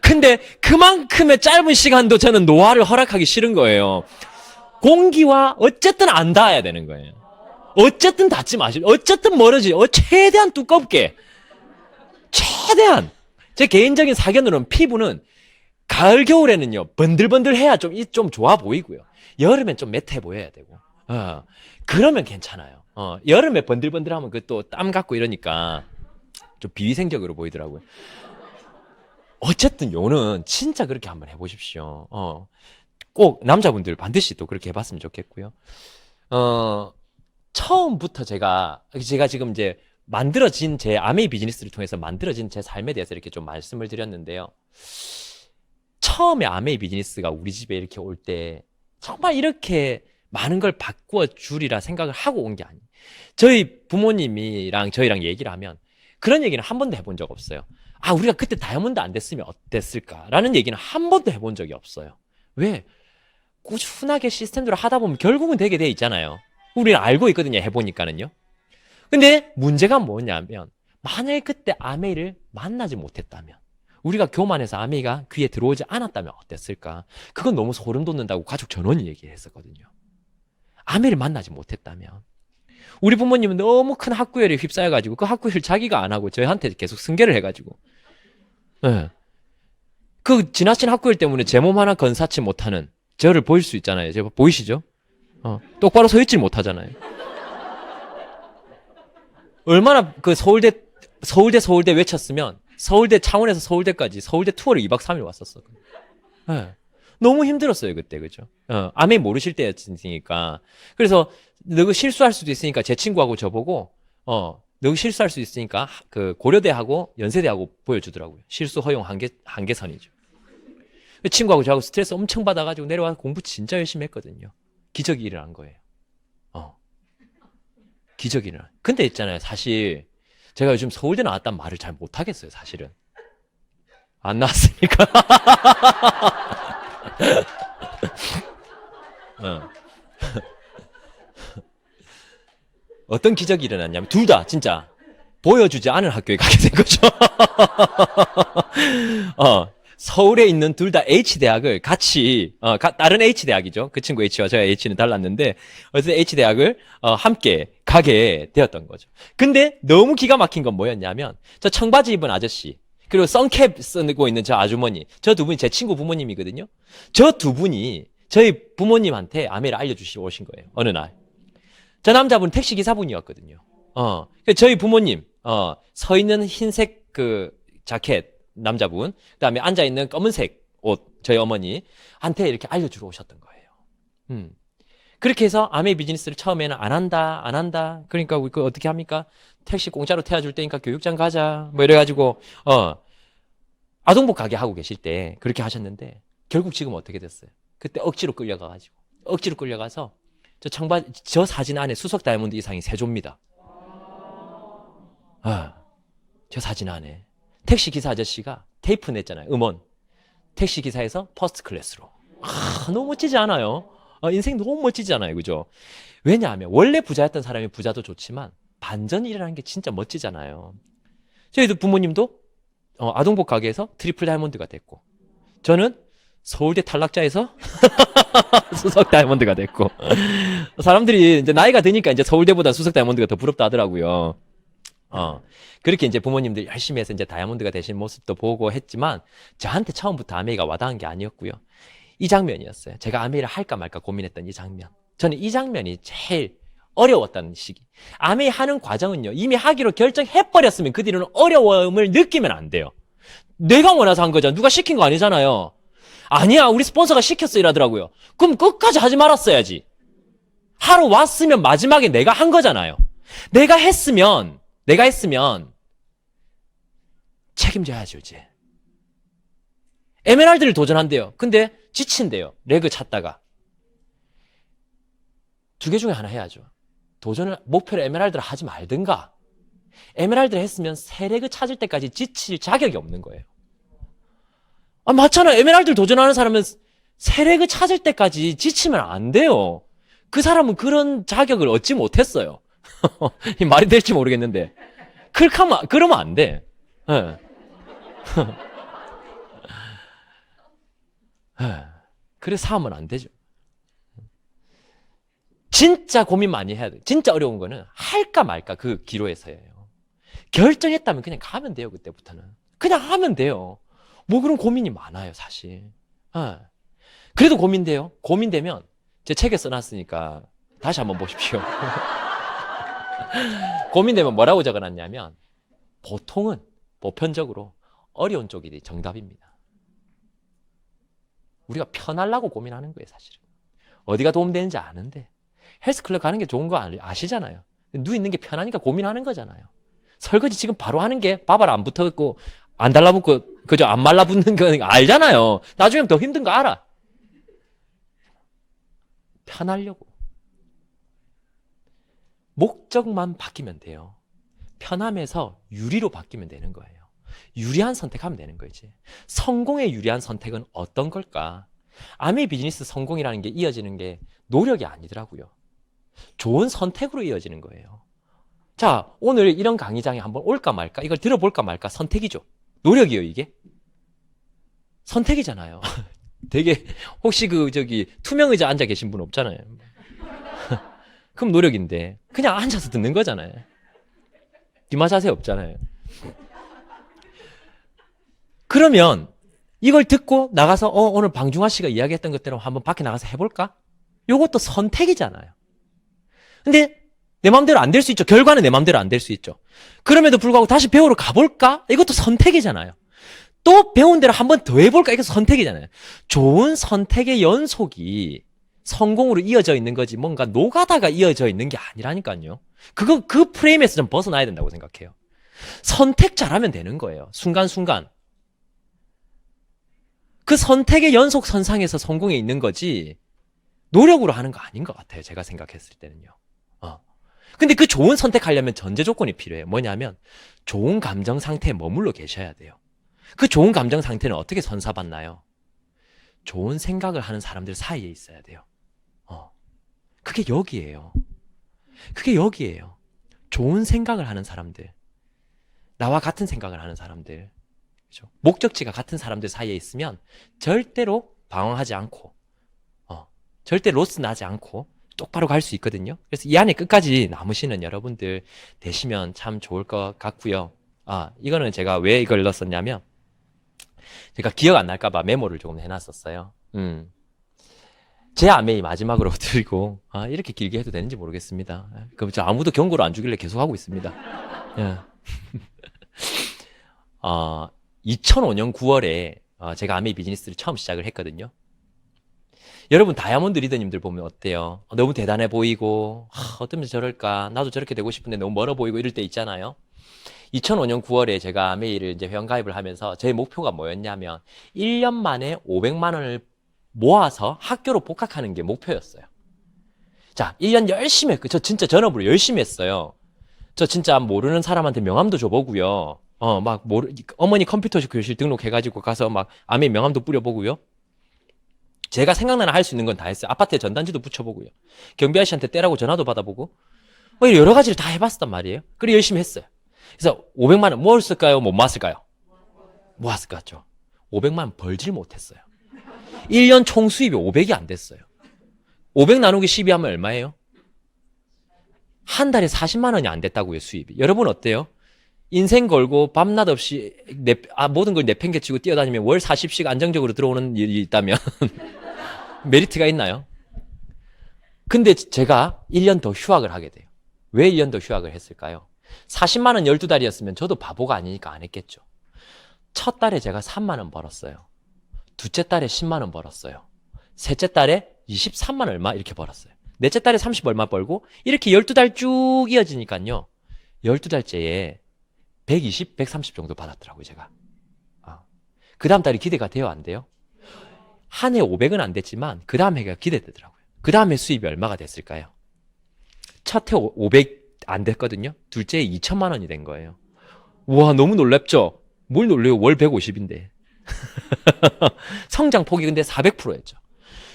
근데 그만큼의 짧은 시간도 저는 노화를 허락하기 싫은 거예요. 공기와 어쨌든 안 닿아야 되는 거예요. 어쨌든 닿지 마시고, 어쨌든 멀어지, 최대한 두껍게. 최대한. 제 개인적인 사견으로는 피부는 가을, 겨울에는요, 번들번들해야 좀 좋아 보이고요. 여름엔 좀 매트해 보여야 되고. 그러면 괜찮아요. 여름에 번들번들하면 그 또 땀 같고 이러니까 좀 비위생적으로 보이더라고요. 어쨌든 요는 진짜 그렇게 한번 해보십시오. 꼭 남자분들 반드시 또 그렇게 해봤으면 좋겠고요. 처음부터 제가 지금 이제 만들어진 제 아메이 비즈니스를 통해서 만들어진 제 삶에 대해서 이렇게 좀 말씀을 드렸는데요. 처음에 아메이 비즈니스가 우리 집에 이렇게 올 때 정말 이렇게 많은 걸 바꾸어 주리라 생각을 하고 온 게 아니에요. 저희 부모님이랑 저희랑 얘기를 하면 그런 얘기는 한 번도 해본 적 없어요. 아, 우리가 그때 다이아몬드 안 됐으면 어땠을까라는 얘기는 한 번도 해본 적이 없어요. 왜? 꾸준하게 시스템대로 하다 보면 결국은 되게 돼 있잖아요. 우리는 알고 있거든요. 해보니까는요. 근데 문제가 뭐냐면 만약에 그때 아메이를 만나지 못했다면, 우리가 교만해서 아메이가 귀에 들어오지 않았다면 어땠을까? 그건 너무 소름 돋는다고 가족 전원이 얘기했었거든요. 아메이를 만나지 못했다면 우리 부모님은 너무 큰 학구열에 휩싸여가지고 그 학구열 자기가 안 하고 저희한테 계속 승계를 해가지고, 네. 그 지나친 학구열 때문에 제 몸 하나 건사치 못하는 저를 보일 수 있잖아요. 제가 보이시죠? 똑바로 서 있질 못하잖아요. 얼마나 그 서울대 외쳤으면 서울대 창원에서 서울대까지 서울대 투어를 2박 3일 왔었어. 네. 너무 힘들었어요 그때. 그죠? 아메이 모르실 때였으니까. 그래서 너 실수할 수도 있으니까 제 친구하고 저보고 너 실수할 수 있으니까 그 고려대하고 연세대하고 보여주더라고요. 실수 허용 한계선이죠. 그 친구하고 저하고 스트레스 엄청 받아가지고 내려와서 공부 진짜 열심히 했거든요. 기적이 일어난 거예요. 기적이 일어난. 근데 있잖아요. 사실 제가 요즘 서울대 나왔단 말을 잘 못하겠어요. 사실은 안 나왔으니까. 어떤 기적이 일어났냐면 둘 다 진짜 보여주지 않은 학교에 가게 된 거죠. 서울에 있는 둘 다 H대학을 같이, 다른 H대학이죠. 그 친구 H와 저 H는 달랐는데, 어쨌든 H대학을 함께 가게 되었던 거죠. 근데 너무 기가 막힌 건 뭐였냐면, 저 청바지 입은 아저씨, 그리고 선캡 쓰고 있는 저 아주머니, 저 두 분이 제 친구 부모님이거든요. 저 두 분이 저희 부모님한테 아메를 알려주시고 오신 거예요. 어느 날. 저 남자분 택시기사분이었거든요. 저희 부모님, 서 있는 흰색 그 자켓, 남자분, 그 다음에 앉아있는 검은색 옷, 저희 어머니한테 이렇게 알려주러 오셨던 거예요. 그렇게 해서 아메이 비즈니스를 처음에는 안 한다. 그러니까 그 어떻게 합니까? 택시 공짜로 태워줄 테니까 교육장 가자. 뭐 이래가지고, 아동복 가게 하고 계실 때 그렇게 하셨는데, 결국 지금 어떻게 됐어요? 그때 억지로 끌려가서, 저 사진 안에 수석 다이아몬드 이상이 3조입니다. 저 사진 안에. 택시기사 아저씨가 테이프 냈잖아요. 음원. 택시기사에서 퍼스트 클래스로. 너무 멋지지 않아요? 인생 너무 멋지지 않아요? 그죠? 왜냐하면 원래 부자였던 사람이 부자도 좋지만 반전이 일어나는 게 진짜 멋지잖아요. 저희도 부모님도 아동복 가게에서 트리플 다이아몬드가 됐고, 저는 서울대 탈락자에서 수석 다이아몬드가 됐고, 사람들이 이제 나이가 드니까 이제 서울대보다 수석 다이아몬드가 더 부럽다 하더라고요. 그렇게 이제 부모님들 열심히 해서 이제 다이아몬드가 되신 모습도 보고 했지만, 저한테 처음부터 아메이가 와닿은 게 아니었고요. 이 장면이었어요. 제가 아메이를 할까 말까 고민했던 이 장면. 저는 이 장면이 제일 어려웠다는 시기. 아메이 하는 과정은요, 이미 하기로 결정해버렸으면 그 뒤로는 어려움을 느끼면 안 돼요. 내가 원해서 한 거잖아. 누가 시킨 거 아니잖아요. 아니야, 우리 스폰서가 시켰어 이러더라고요. 그럼 끝까지 하지 말았어야지. 하러 왔으면 마지막에 내가 한 거잖아요. 내가 했으면 책임져야죠, 이제. 에메랄드를 도전한대요. 근데 지친대요. 레그 찾다가. 2개 중에 하나 해야죠. 목표를 에메랄드를 하지 말든가. 에메랄드를 했으면 3레그 찾을 때까지 지칠 자격이 없는 거예요. 맞잖아. 에메랄드를 도전하는 사람은 3레그 찾을 때까지 지치면 안 돼요. 그 사람은 그런 자격을 얻지 못했어요. 이 말이 될지 모르겠는데. 그러면 안 돼. 네. 그래서 하면 안 되죠. 진짜 고민 많이 해야 돼. 진짜 어려운 거는 할까 말까 그 기로에서예요. 결정했다면 그냥 가면 돼요. 그때부터는. 그냥 하면 돼요. 뭐 그런 고민이 많아요, 사실. 그래도 고민돼요. 고민되면 제 책에 써놨으니까 다시 한번 보십시오. 고민되면 뭐라고 적어놨냐면, 보편적으로 어려운 쪽이 정답입니다. 우리가 편하려고 고민하는 거예요, 사실은. 어디가 도움되는지 아는데. 헬스클럽 가는 게 좋은 거 아시잖아요. 누워있는 게 편하니까 고민하는 거잖아요. 설거지 지금 바로 하는 게 봐봐라 안 붙어있고 안 달라붙고 그죠? 안 말라붙는 거 알잖아요. 나중에 더 힘든 거 알아. 편하려고. 목적만 바뀌면 돼요. 편함에서 유리로 바뀌면 되는 거예요. 유리한 선택하면 되는 거지. 성공에 유리한 선택은 어떤 걸까? 아메이 비즈니스 성공이라는 게 이어지는 게 노력이 아니더라고요. 좋은 선택으로 이어지는 거예요. 자, 오늘 이런 강의장에 한번 올까 말까? 이걸 들어볼까 말까? 선택이죠. 노력이요, 이게? 선택이잖아요. 되게, 혹시 투명 의자 앉아 계신 분 없잖아요. 그럼 노력인데, 그냥 앉아서 듣는 거잖아요. 뒷마 자세 없잖아요. 그러면, 이걸 듣고 나가서, 오늘 방중환 씨가 이야기했던 것대로 한번 밖에 나가서 해볼까? 요것도 선택이잖아요. 근데, 내 마음대로 안 될 수 있죠. 결과는 내 마음대로 안 될 수 있죠. 그럼에도 불구하고 다시 배우러 가볼까? 이것도 선택이잖아요. 또 배운 대로 한번 더 해볼까? 이것도 선택이잖아요. 좋은 선택의 연속이 성공으로 이어져 있는 거지 뭔가 노가다가 이어져 있는 게 아니라니까요. 그 프레임에서 좀 벗어나야 된다고 생각해요. 선택 잘하면 되는 거예요. 순간순간. 그 선택의 연속선상에서 성공에 있는 거지 노력으로 하는 거 아닌 것 같아요. 제가 생각했을 때는요. 근데 그 좋은 선택하려면 전제 조건이 필요해요. 뭐냐면 좋은 감정 상태에 머물러 계셔야 돼요. 그 좋은 감정 상태는 어떻게 선사받나요? 좋은 생각을 하는 사람들 사이에 있어야 돼요. 그게 여기예요. 그게 여기예요. 좋은 생각을 하는 사람들, 나와 같은 생각을 하는 사람들, 그렇죠? 목적지가 같은 사람들 사이에 있으면 절대로 방황하지 않고, 절대 로스 나지 않고 똑바로 갈 수 있거든요. 그래서 이 안에 끝까지 남으시는 여러분들 되시면 참 좋을 것 같고요. 이거는 제가 왜 이걸 넣었었냐면 제가 기억 안 날까봐 메모를 조금 해놨었어요. 제 아메이 마지막으로 드리고 이렇게 길게 해도 되는지 모르겠습니다. 그럼 저 아무도 경고를 안 주길래 계속 하고 있습니다. 2005년 9월에 제가 아메이 비즈니스를 처음 시작을 했거든요. 여러분 다이아몬드 리더님들 보면 어때요? 너무 대단해 보이고 어쩌면 저럴까? 나도 저렇게 되고 싶은데 너무 멀어 보이고 이럴 때 있잖아요. 2005년 9월에 제가 아메이를 이제 회원가입을 하면서 제 목표가 뭐였냐면 1년 만에 500만 원을 모아서 학교로 복학하는 게 목표였어요. 자, 1년 열심히 했고 저 진짜 전업으로 열심히 했어요. 저 진짜 모르는 사람한테 명함도 줘보고요. 어머니 컴퓨터 교실 등록해가지고 가서 막 아메이 명함도 뿌려보고요. 제가 생각나는 할 수 있는 건 다 했어요. 아파트에 전단지도 붙여보고요. 경비 아저씨한테 떼라고 전화도 받아보고 여러 가지를 다 해봤단 말이에요. 그리고 열심히 했어요. 그래서 500만 원 모았을까요? 못 모았을까요? 모았을 것 같죠. 500만 원 벌질 못했어요. 1년 총 수입이 500이 안 됐어요. 500 나누기 12 하면 얼마예요? 한 달에 40만 원이 안 됐다고요, 수입이. 여러분 어때요? 인생 걸고 밤낮 없이 모든 걸 내팽개치고 뛰어다니면 월 40씩 안정적으로 들어오는 일이 있다면 메리트가 있나요? 근데 제가 1년 더 휴학을 하게 돼요. 왜 1년 더 휴학을 했을까요? 40만 원 12달이었으면 저도 바보가 아니니까 안 했겠죠. 첫 달에 제가 3만 원 벌었어요. 둘째 달에 10만 원 벌었어요. 셋째 달에 23만 얼마 이렇게 벌었어요. 넷째 달에 30 얼마 벌고 이렇게 12달 쭉 이어지니까요. 12달째에 120, 130 정도 받았더라고요, 제가. 그 다음 달이 기대가 돼요, 안 돼요? 한 해 500은 안 됐지만 그 다음 해가 기대되더라고요. 그 다음 해 수입이 얼마가 됐을까요? 첫 해 500 안 됐거든요. 둘째 해 2천만 원이 된 거예요. 우와, 너무 놀랍죠? 뭘 놀래요? 월 150인데. 성장폭이 근데 400%였죠.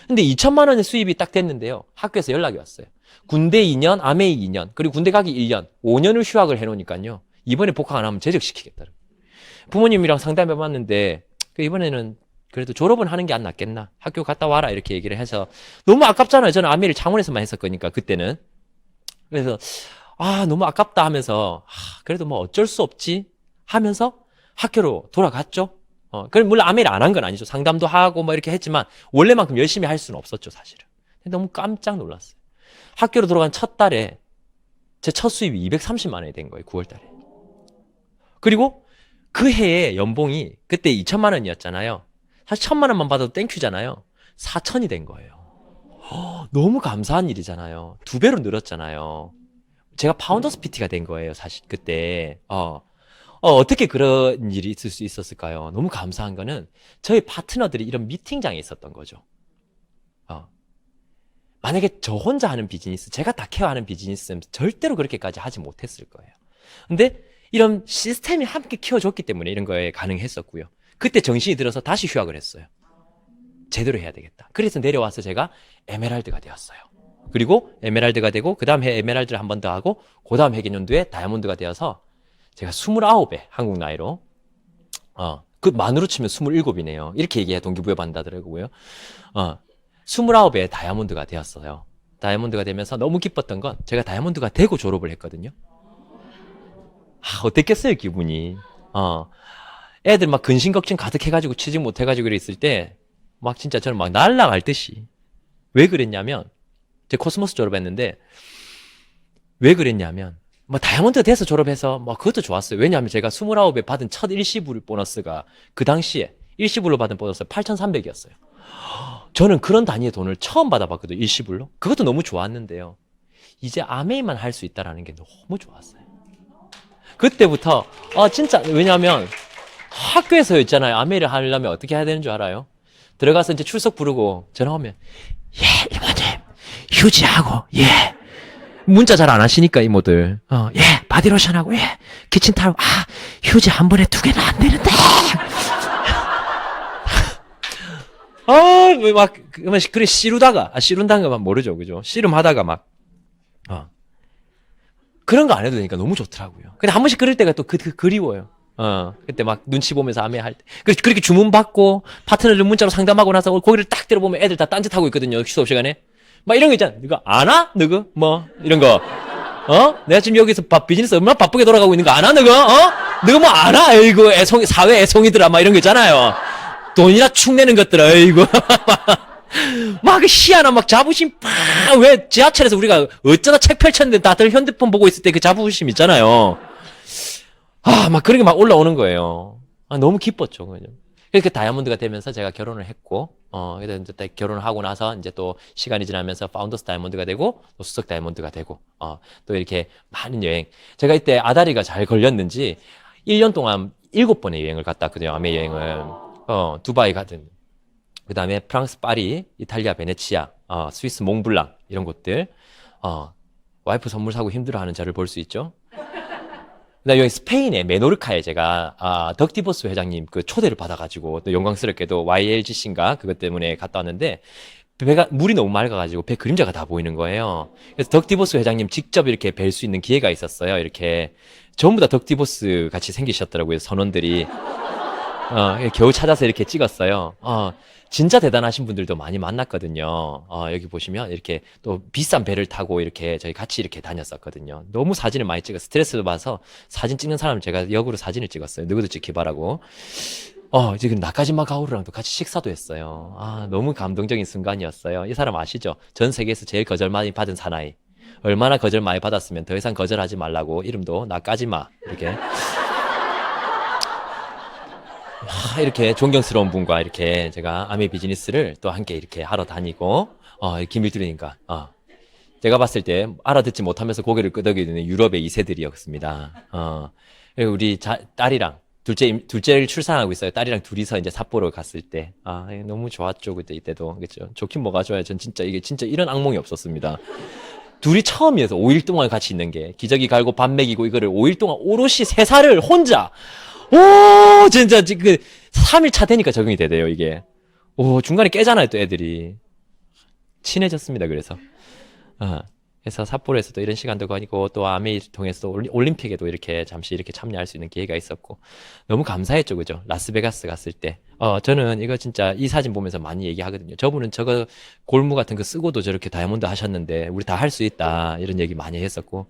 근데 2천만 원의 수입이 딱 됐는데요. 학교에서 연락이 왔어요. 군대 2년, 아메이 2년, 그리고 군대 가기 1년, 5년을 휴학을 해놓으니까요. 이번에 복학 안 하면 제적시키겠다는. 부모님이랑 상담해봤는데 이번에는 그래도 졸업은 하는 게 안 낫겠나? 학교 갔다 와라 이렇게 얘기를 해서 너무 아깝잖아요. 저는 아메이를 창원에서만 했을 거니까 그때는. 그래서 너무 아깝다 하면서 그래도 뭐 어쩔 수 없지 하면서 학교로 돌아갔죠. 그럼 물론 아메이를 안 한 건 아니죠. 상담도 하고 뭐 이렇게 했지만 원래만큼 열심히 할 수는 없었죠, 사실은. 너무 깜짝 놀랐어요. 학교로 돌아간 첫 달에 제 첫 수입이 230만 원이 된 거예요, 9월 달에. 그리고 그 해에 연봉이 그때 2천만 원이었잖아요. 사실 1,000만 원만 받아도 땡큐잖아요. 4천이 된 거예요. 너무 감사한 일이잖아요. 2배로 늘었잖아요. 제가 파운더스 PT가 된 거예요, 사실 그때. 어떻게 그런 일이 있을 수 있었을까요? 너무 감사한 거는 저희 파트너들이 이런 미팅장에 있었던 거죠. 만약에 저 혼자 하는 비즈니스, 제가 다 케어하는 비즈니스면 절대로 그렇게까지 하지 못했을 거예요. 근데 이런 시스템이 함께 키워줬기 때문에 이런 거에 가능했었고요. 그때 정신이 들어서 다시 휴학을 했어요. 제대로 해야 되겠다. 그래서 내려와서 제가 에메랄드가 되었어요. 그리고 에메랄드가 되고 그 다음 해 에메랄드를 한 번 더 하고 그 다음 해계년도에 다이아몬드가 되어서 제가 29에 한국 나이로 그 만으로 치면 27이네요. 이렇게 얘기해 동기부여 받는다더라고요. 29에 다이아몬드가 되었어요. 다이아몬드가 되면서 너무 기뻤던 건 제가 다이아몬드가 되고 졸업을 했거든요. 어땠겠어요, 기분이. 애들 막 근심 걱정 가득 해가지고 취직 못 해가지고 있을 때 막 진짜 저는 막 날아갈 듯이. 왜 그랬냐면 제 코스모스 졸업했는데 왜 그랬냐면 뭐 다이아몬드가 돼서 졸업해서 뭐 그것도 좋았어요. 왜냐하면 제가 29에 받은 첫 일시불 보너스가 그 당시에 일시불로 받은 보너스가 8,300이었어요. 저는 그런 단위의 돈을 처음 받아봤거든요. 일시불로. 그것도 너무 좋았는데요. 이제 아메이만 할 수 있다는 게 너무 좋았어요. 그때부터 진짜 왜냐하면 학교에서 있잖아요. 아메이를 하려면 어떻게 해야 되는 줄 알아요? 들어가서 이제 출석 부르고 전화 오면 예 이모님 휴지하고 예 문자 잘 안 하시니까 이모들 예 바디로션하고 예 키친타올 휴지 한 번에 2개는 안 되는데 막 그래 씨루다가 씨룬다는 거만 모르죠, 그죠? 씨름하다가 막 그런 거 안 해도 되니까 너무 좋더라고요. 근데 한 번씩 그럴 때가 또 그리워요. 그때 막 눈치 보면서 아메 할 때. 그렇게 주문 받고 파트너들 문자로 상담하고 나서 거기를 딱 들어보면 애들 다 딴짓하고 있거든요. 수업 시간에. 막 이런 거 있잖아. 누가 아나? 누구? 뭐 이런 거. 내가 지금 여기서 비즈니스 얼마나 바쁘게 돌아가고 있는 거 아나? 누구? 누가 뭐 아나? 아이고 사회 애송이들아 막 이런 거 있잖아요. 돈이나 축내는 것들, 아이고. 막 희한한 막 자부심 왜 지하철에서 우리가 어쩌다 책 펼쳤는데 다들 핸드폰 보고 있을 때 그 자부심 있잖아요. 막 그런 게 막 올라오는 거예요. 너무 기뻤죠, 그냥. 그렇게 다이아몬드가 되면서 제가 결혼을 했고, 그래서 이제 결혼을 하고 나서 이제 또 시간이 지나면서 파운더스 다이아몬드가 되고, 또 수석 다이아몬드가 되고, 또 이렇게 많은 여행. 제가 이때 아다리가 잘 걸렸는지 1년 동안 7번의 여행을 갔다 왔거든요, 아메 여행을. 두바이 가든, 그 다음에 프랑스 파리, 이탈리아 베네치아, 스위스 몽블랑, 이런 곳들. 와이프 선물 사고 힘들어하는 저를 볼 수 있죠. 그다음에 여기 스페인의 메노르카에 제가 덕디보스 회장님 그 초대를 받아가지고 또 영광스럽게도 YLGC인가 그것 때문에 갔다 왔는데 배가 물이 너무 맑아가지고 배 그림자가 다 보이는 거예요. 그래서 덕디보스 회장님 직접 이렇게 뵐 수 있는 기회가 있었어요. 이렇게 전부 다 덕디보스 같이 생기셨더라고요, 선원들이. 겨우 찾아서 이렇게 찍었어요. 진짜 대단하신 분들도 많이 만났거든요. 여기 보시면 이렇게 또 비싼 배를 타고 이렇게 저희 같이 이렇게 다녔었거든요. 너무 사진을 많이 찍어 스트레스도 받아서 사진 찍는 사람을 제가 역으로 사진을 찍었어요. 누구도 찍기 바라고. 지금 나카지마 가오루랑도 같이 식사도 했어요. 너무 감동적인 순간이었어요. 이 사람 아시죠? 전 세계에서 제일 거절 많이 받은 사나이. 얼마나 거절 많이 받았으면 더 이상 거절하지 말라고 이름도 나카지마 이렇게. 이렇게 존경스러운 분과 이렇게 제가 아메 비즈니스를 또 함께 이렇게 하러 다니고, 김일들이니까, 제가 봤을 때 알아듣지 못하면서 고개를 끄덕이는 유럽의 2세들이었습니다. 그리고 우리 딸이랑, 둘째를 출산하고 있어요. 딸이랑 둘이서 이제 삿포로 갔을 때. 너무 좋았죠. 이때도. 그죠? 좋긴 뭐가 좋아요. 전 진짜 이게 진짜 이런 악몽이 없었습니다. 둘이 처음이어서 5일 동안 같이 있는 게, 기저귀 갈고 밥 먹이고 이거를 5일 동안 오롯이 3살을 혼자, 진짜, 3일 차 되니까 적응이 되대요, 이게. 중간에 깨잖아요, 또 애들이. 친해졌습니다, 그래서. 그래서 삿포로에서도 이런 시간도 가지고, 또 아메이 통해서 올림픽에도 이렇게 잠시 이렇게 참여할 수 있는 기회가 있었고, 너무 감사했죠, 그죠? 라스베가스 갔을 때. 저는 이거 진짜 이 사진 보면서 많이 얘기하거든요. 저분은 저거 골무 같은 거 쓰고도 저렇게 다이아몬드 하셨는데, 우리 다 할 수 있다, 이런 얘기 많이 했었고,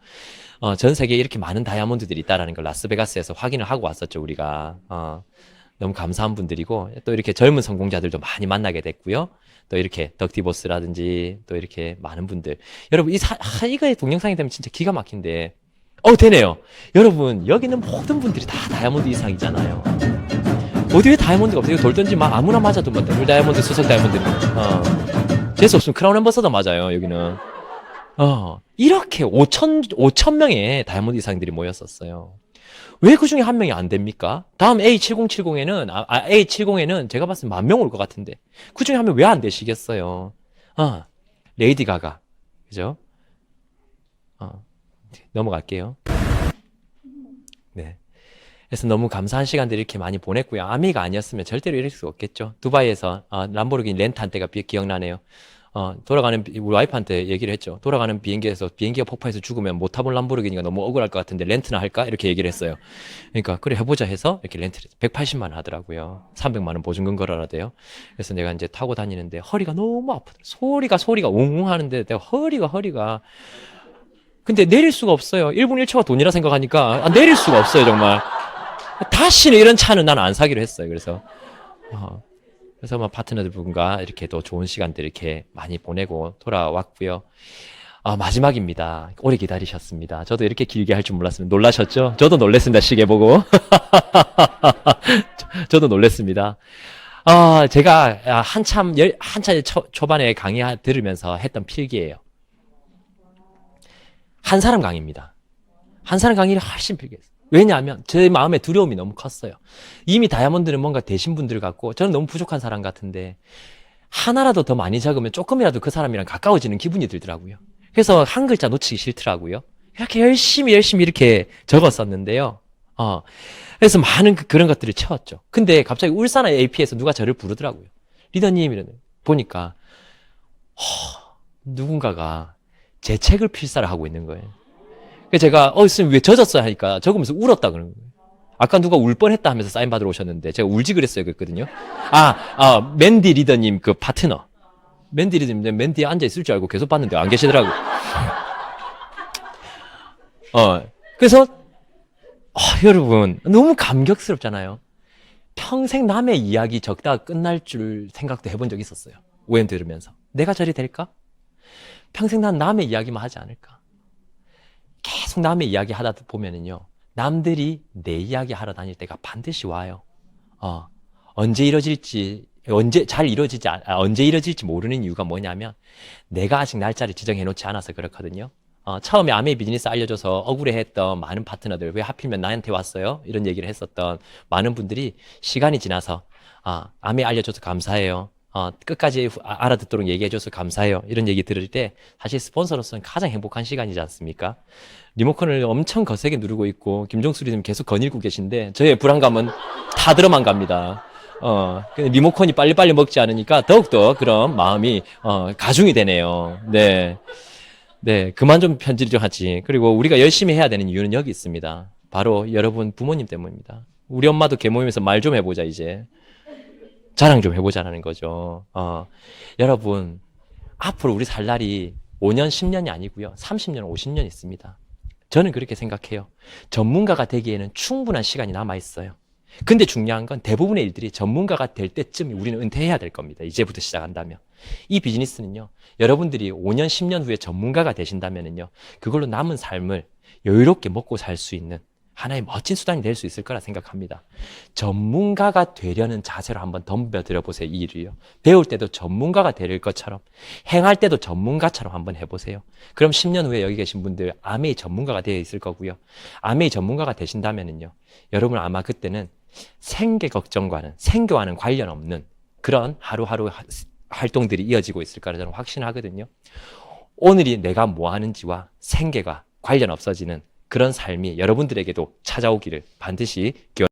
전 세계에 이렇게 많은 다이아몬드들이 있다라는 걸 라스베가스에서 확인을 하고 왔었죠, 우리가. 너무 감사한 분들이고, 또 이렇게 젊은 성공자들도 많이 만나게 됐고요. 또 이렇게 덕디보스라든지, 또 이렇게 많은 분들. 여러분, 이거의 동영상이 되면 진짜 기가 막힌데, 되네요. 여러분, 여기는 모든 분들이 다 다이아몬드 이상이잖아요. 어디에 다이아몬드가 없어요? 돌 던지 막 아무나 맞아도 뭐 더블 다이아몬드, 수석 다이아몬드. 재수 없으면 크라운 앰버서더 맞아요, 여기는. 이렇게 5천 명의 다이아몬드 이상들이 모였었어요. 왜 그 중에 한 명이 안 됩니까? 다음 A7070에는, A70에는 제가 봤을 때 10,000명 올 것 같은데. 그 중에 한 명 왜 안 되시겠어요? 레이디 가가. 그죠? 넘어갈게요. 네. 그래서 너무 감사한 시간들 이렇게 많이 보냈고요. 아미가 아니었으면 절대로 이럴 수 없겠죠. 두바이에서 람보르기니 렌트한 때가 기억나네요. 우리 와이프한테 얘기를 했죠. 돌아가는 비행기에서 비행기가 폭파해서 죽으면 못 타본 람보르기니가 너무 억울할 것 같은데 렌트나 할까? 이렇게 얘기를 했어요. 그러니까 그래 해보자 해서 이렇게 렌트를 180만 원 하더라고요. 300만 원 보증금 걸어라 돼요. 그래서 내가 이제 타고 다니는데 허리가 너무 아프더라고요. 소리가 웅웅 하는데 내가 허리가 근데 내릴 수가 없어요. 1분 1초가 돈이라 생각하니까 내릴 수가 없어요, 정말. 다시는 이런 차는 난 안 사기로 했어요. 그래서 파트너들분과 이렇게 또 좋은 시간들 이렇게 많이 보내고 돌아왔고요. 마지막입니다. 오래 기다리셨습니다. 저도 이렇게 길게 할 줄 몰랐으면 놀라셨죠? 저도 놀랬습니다. 시계 보고. 저도 놀랬습니다. 제가 한참 초반에 강의 들으면서 했던 필기예요. 한 사람 강의입니다. 한 사람 강의를 훨씬 필기했어요. 왜냐하면 제 마음의 두려움이 너무 컸어요. 이미 다이아몬드는 뭔가 되신 분들 같고 저는 너무 부족한 사람 같은데 하나라도 더 많이 적으면 조금이라도 그 사람이랑 가까워지는 기분이 들더라고요. 그래서 한 글자 놓치기 싫더라고요. 이렇게 열심히 이렇게 적었었는데요. 그래서 많은 그런 것들을 채웠죠. 근데 갑자기 울산 AP에서 누가 저를 부르더라고요. 리더님 이러는 보니까 누군가가 제 책을 필사를 하고 있는 거예요. 그래서 제가 선생님 왜 젖었어요 하니까 적으면서 울었다 그러는 거예요. 아까 누가 울 뻔했다 하면서 사인 받으러 오셨는데 제가 울지 그랬어요 그랬거든요. 맨디 리더님 그 파트너. 맨디 리더님 맨디에 앉아 있을 줄 알고 계속 봤는데 안 계시더라고요. 그래서 여러분 너무 감격스럽잖아요. 평생 남의 이야기 적다가 끝날 줄 생각도 해본 적이 있었어요. OM 들으면서 내가 저리 될까? 평생 난 남의 이야기만 하지 않을까? 계속 남의 이야기 하다 보면은요, 남들이 내 이야기 하러 다닐 때가 반드시 와요. 언제 이뤄질지 모르는 이유가 뭐냐면, 내가 아직 날짜를 지정해 놓지 않아서 그렇거든요. 처음에 아메이 비즈니스 알려줘서 억울해했던 많은 파트너들, 왜 하필이면 나한테 왔어요? 이런 얘기를 했었던 많은 분들이 시간이 지나서, 아메이 알려줘서 감사해요. 끝까지 알아듣도록 얘기해줘서 감사해요. 이런 얘기 들을 때 사실 스폰서로서는 가장 행복한 시간이지 않습니까? 리모컨을 엄청 거세게 누르고 있고 김종수리님 계속 거닐고 계신데 저의 불안감은 다 들어만 갑니다. 리모컨이 빨리빨리 먹지 않으니까 더욱더 그런 마음이 가중이 되네요. 네, 그만 좀 편집 좀 하지. 그리고 우리가 열심히 해야 되는 이유는 여기 있습니다. 바로 여러분 부모님 때문입니다. 우리 엄마도 개모임에서 말 좀 해보자 이제. 자랑 좀 해보자라는 거죠. 여러분, 앞으로 우리 살 날이 5년, 10년이 아니고요. 30년, 50년 있습니다. 저는 그렇게 생각해요. 전문가가 되기에는 충분한 시간이 남아있어요. 근데 중요한 건 대부분의 일들이 전문가가 될 때쯤 우리는 은퇴해야 될 겁니다. 이제부터 시작한다면. 이 비즈니스는요, 여러분들이 5년, 10년 후에 전문가가 되신다면요, 그걸로 남은 삶을 여유롭게 먹고 살 수 있는 하나의 멋진 수단이 될 수 있을 거라 생각합니다. 전문가가 되려는 자세로 한번 덤벼들어 보세요. 이 일을요. 배울 때도 전문가가 될 것처럼, 행할 때도 전문가처럼 한번 해보세요. 그럼 10년 후에 여기 계신 분들 아메이 전문가가 되어 있을 거고요. 아메이 전문가가 되신다면요, 여러분 아마 그때는 생계 걱정과는, 생교와는 관련 없는 그런 하루하루 활동들이 이어지고 있을 거라 저는 확신하거든요. 오늘이 내가 뭐 하는지와 생계가 관련 없어지는 그런 삶이 여러분들에게도 찾아오기를 반드시 기원합니다.